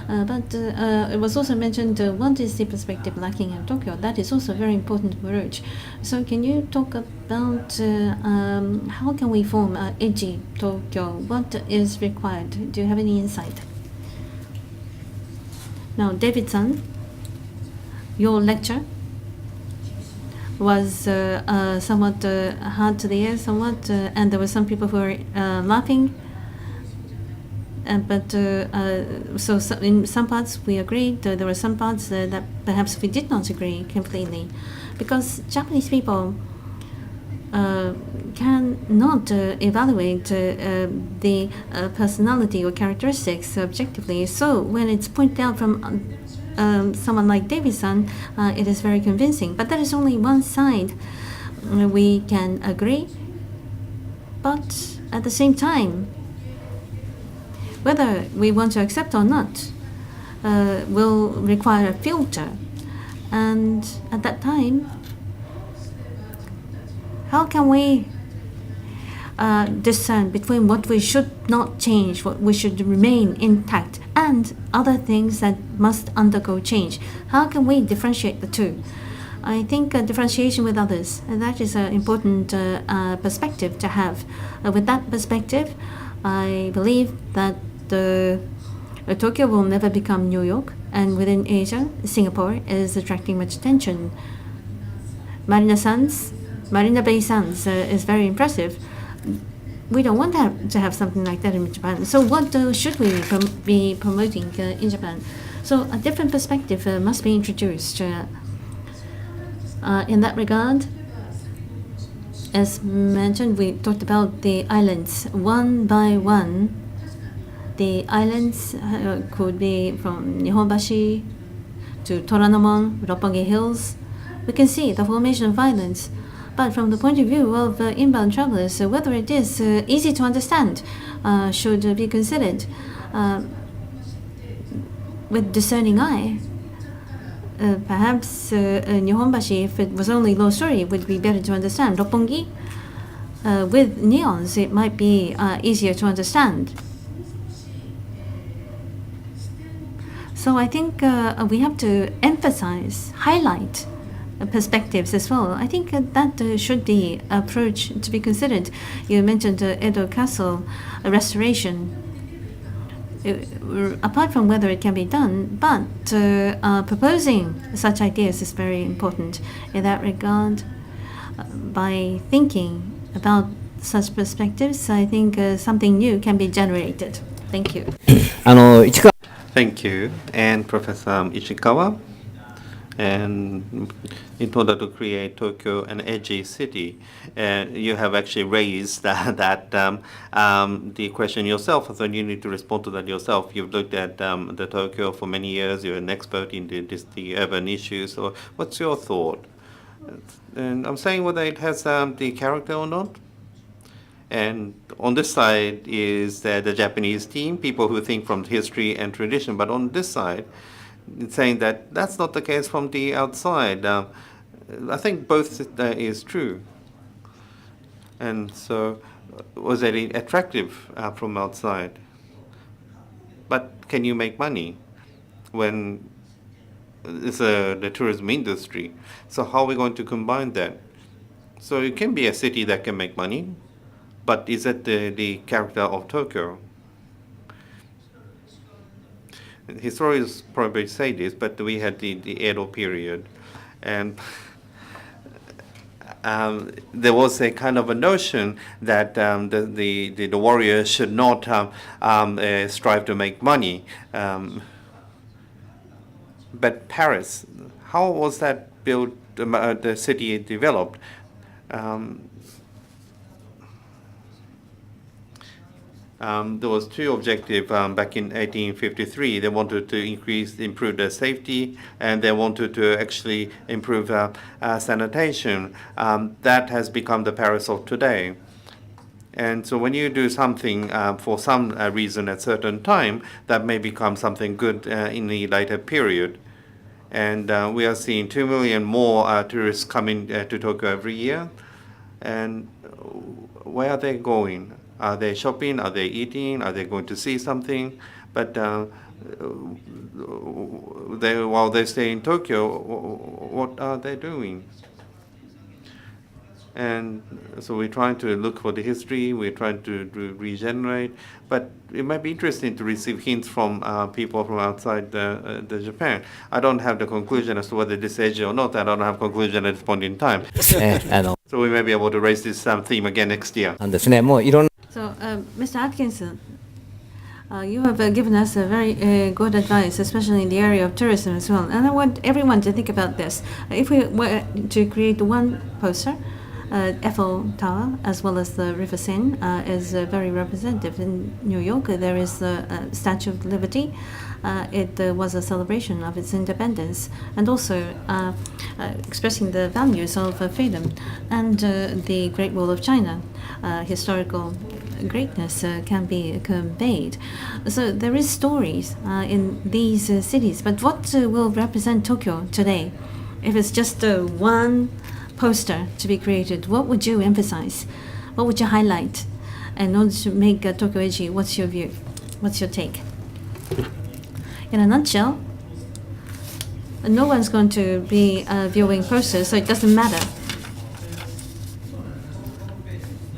But it was also mentioned, what is the perspective lacking in Tokyo? That is also very important to approach. So can you talk about how can we form edgy Tokyo? What is required? Do you have any insight? Now, David-san, your lecture was somewhat hard to the ear, somewhat, and there were some people who were laughing. But so in some parts we agreed. There were some parts that perhaps we did not agree completely, because Japanese people cannot evaluate the personality or characteristics objectively. So when it's pointed out from someone like David-san, it is very convincing. But that is only one side. We can agree, but at the same time, whether we want to accept or not will require a filter. And at that time, how can we discern between what we should not change, what we should remain intact, and other things that must undergo change? How can we differentiate the two? I think differentiation with others, that is an important perspective to have. With that perspective, I believe that Tokyo will never become New York, and within Asia, Singapore is attracting much attention. Marina Bay Sands is very impressive. We don't want to have something like that in Japan. So what should we be promoting in Japan? So a different perspective must be introduced. In that regard, as mentioned, we talked about the islands one by one. The islands could be from Nihonbashi to Toranomon, Roppongi Hills. We can see the formation of islands. But from the point of view of inbound travelers, whether it is easy to understand should be considered with discerning eye. Perhaps Nihonbashi, if it was only low story, would be better to understand. Roppongi, with neons, it might be easier to understand. So I think we have to emphasize, highlight perspectives as well. I think that should be approach to be considered. You mentioned Edo Castle restoration. apart from whether it can be done, but proposing such ideas is very important. In that regard, by thinking about such perspectives, I think something new can be generated. Thank you. Thank you. And Professor Ichikawa. And in order to create Tokyo an edgy city, you have actually raised that the question yourself, so you need to respond to that yourself. You've looked at the Tokyo for many years. You're an expert in the urban issues. So what's your thought? And I'm saying whether it has the character or not. And on this side is the Japanese team, people who think from history and tradition. But on this side, it's saying that that's not the case from the outside. I think both is true. And so, was it attractive from outside? But can you make money when it's the tourism industry? So how are we going to combine that? So it can be a city that can make money, but is it the character of Tokyo? Historians probably say this, but we had the Edo period, and there was a kind of a notion that the warrior should not strive to make money. But Paris, how was that built? The city developed. There was two objectives back in 1853. They wanted to improve the safety, and they wanted to actually improve sanitation. That has become the Paris of today. And so when you do something for some reason at certain time, that may become something good in the later period. And we are seeing 2 million more tourists coming to Tokyo every year. And where are they going? Are they shopping? Are they eating? Are they going to see something? But while they stay in Tokyo, what are they doing? And so we're trying to look for the history, we're trying to regenerate, but it might be interesting to receive hints from people from outside the Japan. I don't have the conclusion as to whether this is edgy or not. I don't have a conclusion at this point in time. So we may be able to raise this theme again next year. So, Mr. Atkinson, you have given us a very good advice, especially in the area of tourism as well. And I want everyone to think about this. If we were to create one poster, Eiffel Tower, as well as the River Seine, is very representative. In New York, there is the Statue of Liberty. It was a celebration of its independence, and also expressing the values of freedom. And the Great Wall of China, historical greatness can be conveyed. So there is stories in these cities. But what will represent Tokyo today? If it's just one poster to be created, what would you emphasize? What would you highlight? In order to make Tokyo edgy, what's your view? What's your take? In a nutshell, no one's going to be viewing posters, so it doesn't matter.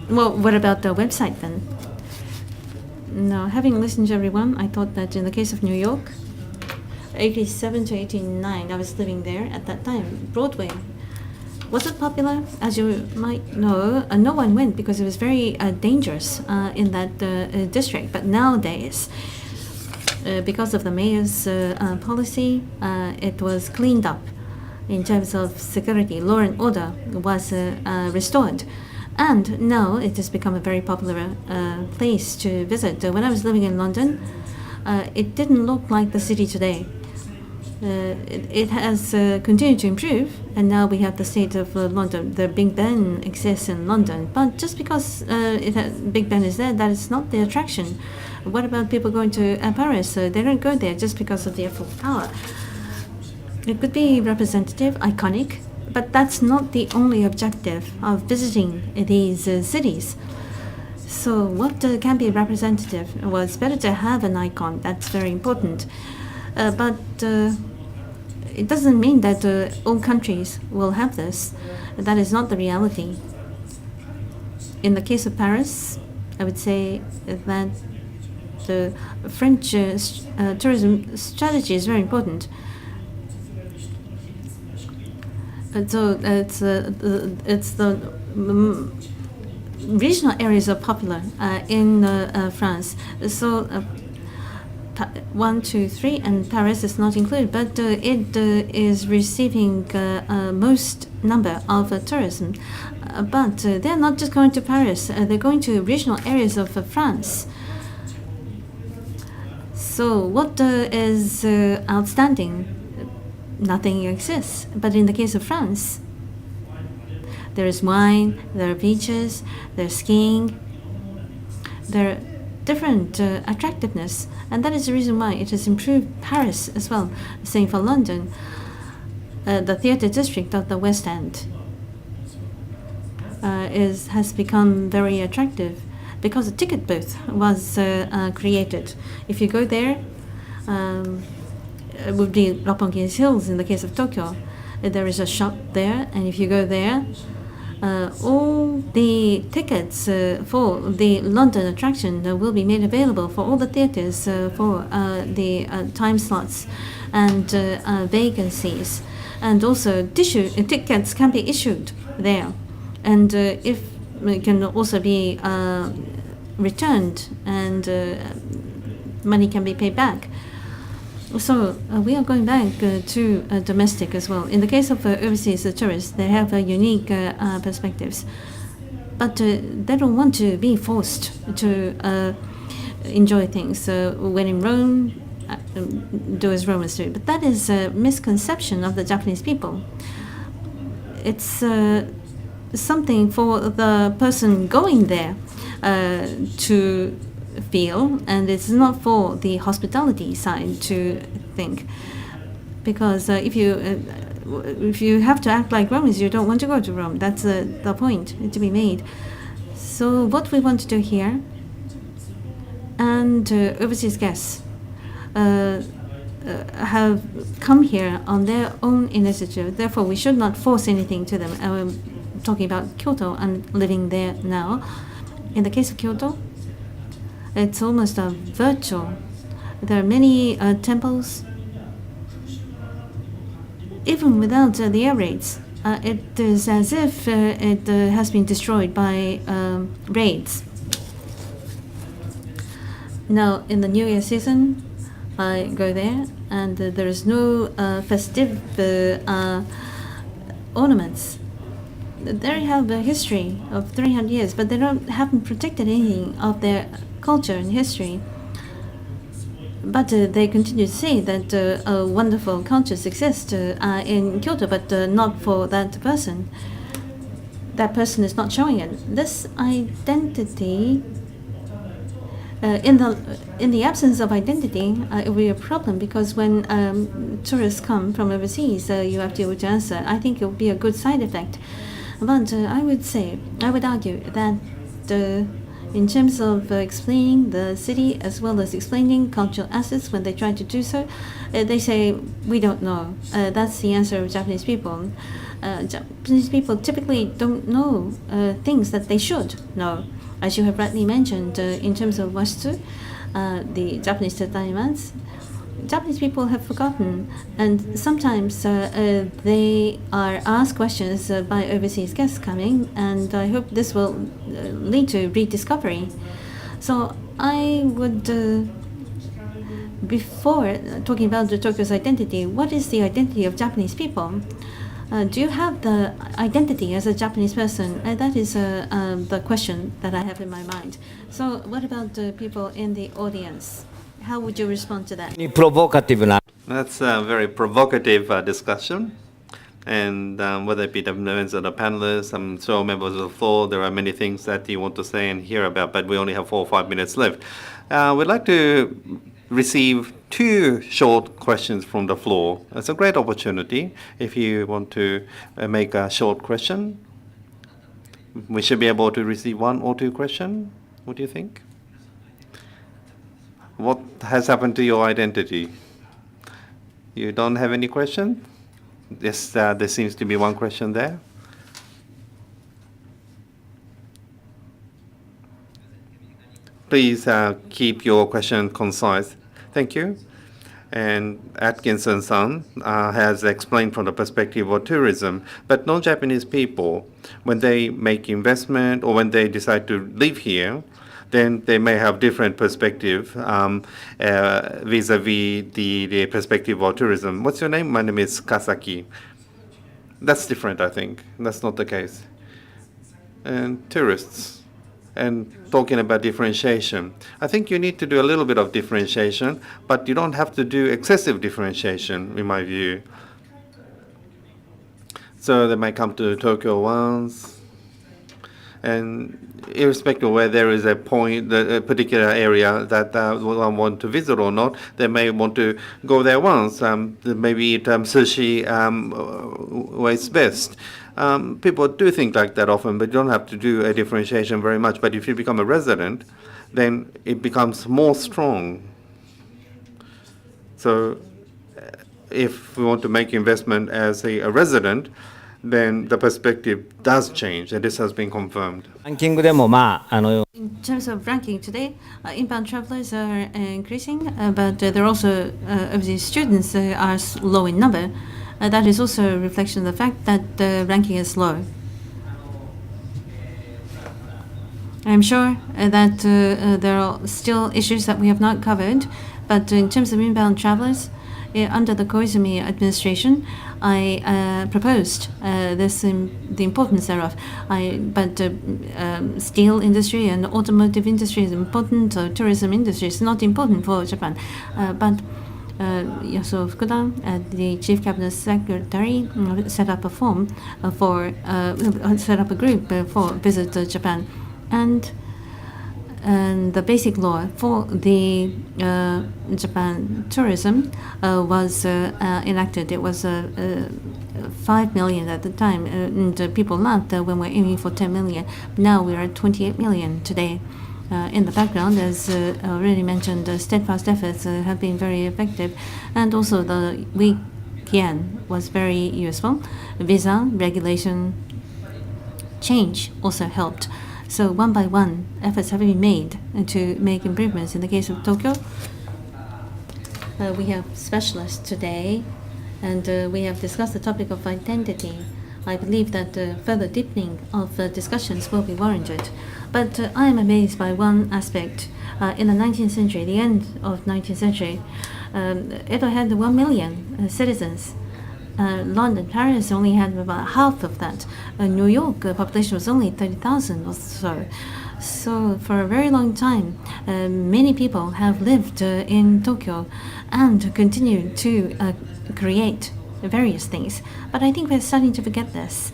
Well, what about the website then? Now, having listened to everyone, I thought that in the case of New York, 87 to 89, I was living there at that time. Broadway, was it popular? As you might know, no one went because it was very dangerous in that district. But nowadays, because of the mayor's policy, it was cleaned up in terms of security. Law and order was restored. And now it has become a very popular place to visit. When I was living in London, it didn't look like the city today. It has continued to improve, and now we have the state of London. The Big Ben exists in London, but just because Big Ben is there, that is not the attraction. What about people going to Paris? They don't go there just because of the Eiffel Tower. It could be representative, iconic, but that's not the only objective of visiting these cities. So what can be representative? Well, it's better to have an icon. That's very important. But it doesn't mean that all countries will have this. That is not the reality. In the case of Paris, I would say that the French tourism strategy is very important. So it's the regional areas are popular in France. So 1, 2, 3, and Paris is not included, but it is receiving most number of tourism. But they're not just going to Paris; they're going to regional areas of France. So what is outstanding? Nothing exists. But in the case of France, there is wine, there are beaches, there's skiing, there are different attractiveness, and that is the reason why it has improved Paris as well. Same for London, the theatre district of the West End has become very attractive because a ticket booth was created. If you go there, it would be Roppongi's Hills in the case of Tokyo. There is a shop there, and if you go there, all the tickets for the London attraction will be made available for all the theatres for the time slots and vacancies. And also tickets can be issued there. And if it can also be returned and money can be paid back. So we are going back to domestic as well. In the case of overseas tourists, they have unique perspectives, but they don't want to be forced to enjoy things. When in Rome, do as Romans do. But that is a misconception of the Japanese people. It's something for the person going there to feel, and it's not for the hospitality side to think, because if you have to act like Romans, you don't want to go to Rome. That's the point to be made. So what we want to do here, and overseas guests have come here on their own initiative. Therefore, we should not force anything to them. I'm talking about Kyoto. I'm living there now. In the case of Kyoto, it's almost virtual. There are many temples. Even without the air raids, it is as if it has been destroyed by raids. Now, in the New Year season, I go there, and there is no festive ornaments. They have a history of 300 years, but they haven't protected anything of their culture and history. But they continue to say that wonderful cultures exist in Kyoto, but not for that person. That person is not showing it. This identity, in the absence of identity, it will be a problem, because when tourists come from overseas, you have to be able to answer. I think it will be a good side effect. But I would argue that in terms of explaining the city as well as explaining cultural assets, when they try to do so, they say, we don't know. That's the answer of Japanese people. Japanese people typically don't know things that they should know. As you have rightly mentioned, in terms of washitsu, the Japanese tataimans, Japanese people have forgotten, and sometimes they are asked questions by overseas guests coming, and I hope this will lead to rediscovery. So I would, before talking about the Tokyo's identity, what is the identity of Japanese people? Do you have the identity as a Japanese person? That is the question that I have in my mind. So what about the people in the audience? How would you respond to that? That's a very provocative discussion. And whether it be the members of the panelists, I'm sure members of the floor, there are many things that you want to say and hear about, but we only have 4 or 5 minutes left. We'd like to receive 2 short questions from the floor. It's a great opportunity. If you want to make a short question, we should be able to receive 1 or 2 questions. What do you think? What has happened to your identity? You don't have any question? Yes, there seems to be 1 question there. Please keep your question concise. Thank you. And Atkinson-san has explained from the perspective of tourism, but non-Japanese people, when they make investment or when they decide to live here, then they may have different perspective vis-a-vis the perspective of tourism. What's your name? My name is Kasaki. That's different, I think. That's not the case. And tourists. And talking about differentiation. I think you need to do a little bit of differentiation, but you don't have to do excessive differentiation, in my view. So they might come to Tokyo once, and irrespective of where there is a point, a particular area that one want to visit or not, they may want to go there once. Maybe eat sushi where it's best. People do think like that often, but you don't have to do a differentiation very much. But if you become a resident, then it becomes more strong. So if we want to make investment as a resident, then the perspective does change, and this has been confirmed. ランキングでもIn terms of ranking today, inbound travelers are increasing, but there are also overseas students are low in number. That is also a reflection of the fact that the ranking is low. I'm sure that there are still issues that we have not covered, but in terms of inbound travelers, under the Koizumi administration, I proposed the importance thereof. But steel industry and automotive industry is important. Tourism industry is not important for Japan. But Yasuo Fukuda, the Chief Cabinet Secretary, set up a form set up a group for visit to Japan, and the basic law for the Japan tourism was enacted. It was 5 million at the time, and people laughed when we're aiming for 10 million. Now we are at 28 million today. In the background, as already mentioned, steadfast efforts have been very effective, and also the weak yen was very useful. Visa regulation change also helped. So one by one, efforts have been made to make improvements. In the case of Tokyo, we have specialists today, and we have discussed the topic of identity. I believe that further deepening of discussions will be warranted. But I am amazed by one aspect. In the 19th century, the end of 19th century, Edo had 1 million citizens. London, Paris only had about half of that. New York population was only 30,000 or so. So for a very long time, many people have lived in Tokyo and continue to create various things. But I think we're starting to forget this.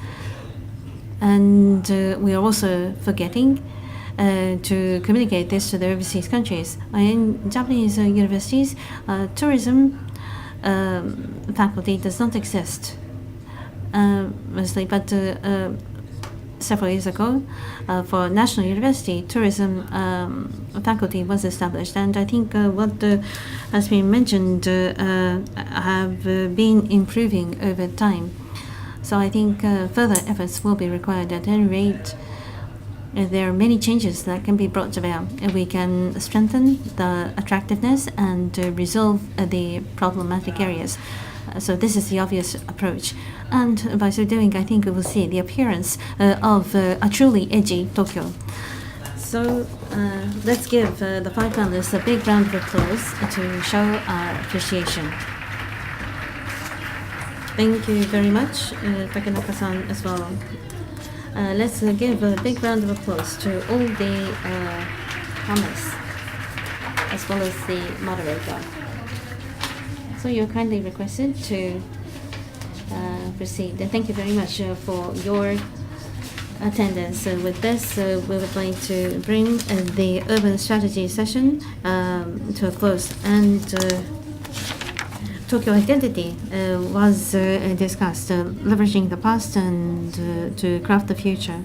And we are also forgetting to communicate this to the overseas countries. In Japanese universities, tourism faculty does not exist mostly, but several years ago, for National University, tourism faculty was established, and I think what has been mentioned have been improving over time. So I think further efforts will be required. At any rate, there are many changes that can be brought to bear. We can strengthen the attractiveness and resolve the problematic areas. So this is the obvious approach. And by so doing, I think we will see the appearance of a truly edgy Tokyo. So let's give the 5 panelists a big round of applause to show our appreciation. Thank you very much, Takenaka-san as well. Let's give a big round of applause to all the panelists, as well as the moderator. So you're kindly requested to proceed. Thank you very much for your attendance. With this, we would like to bring the Urban Strategy Session to a close. And Tokyo identity was discussed, leveraging the past and to craft the future.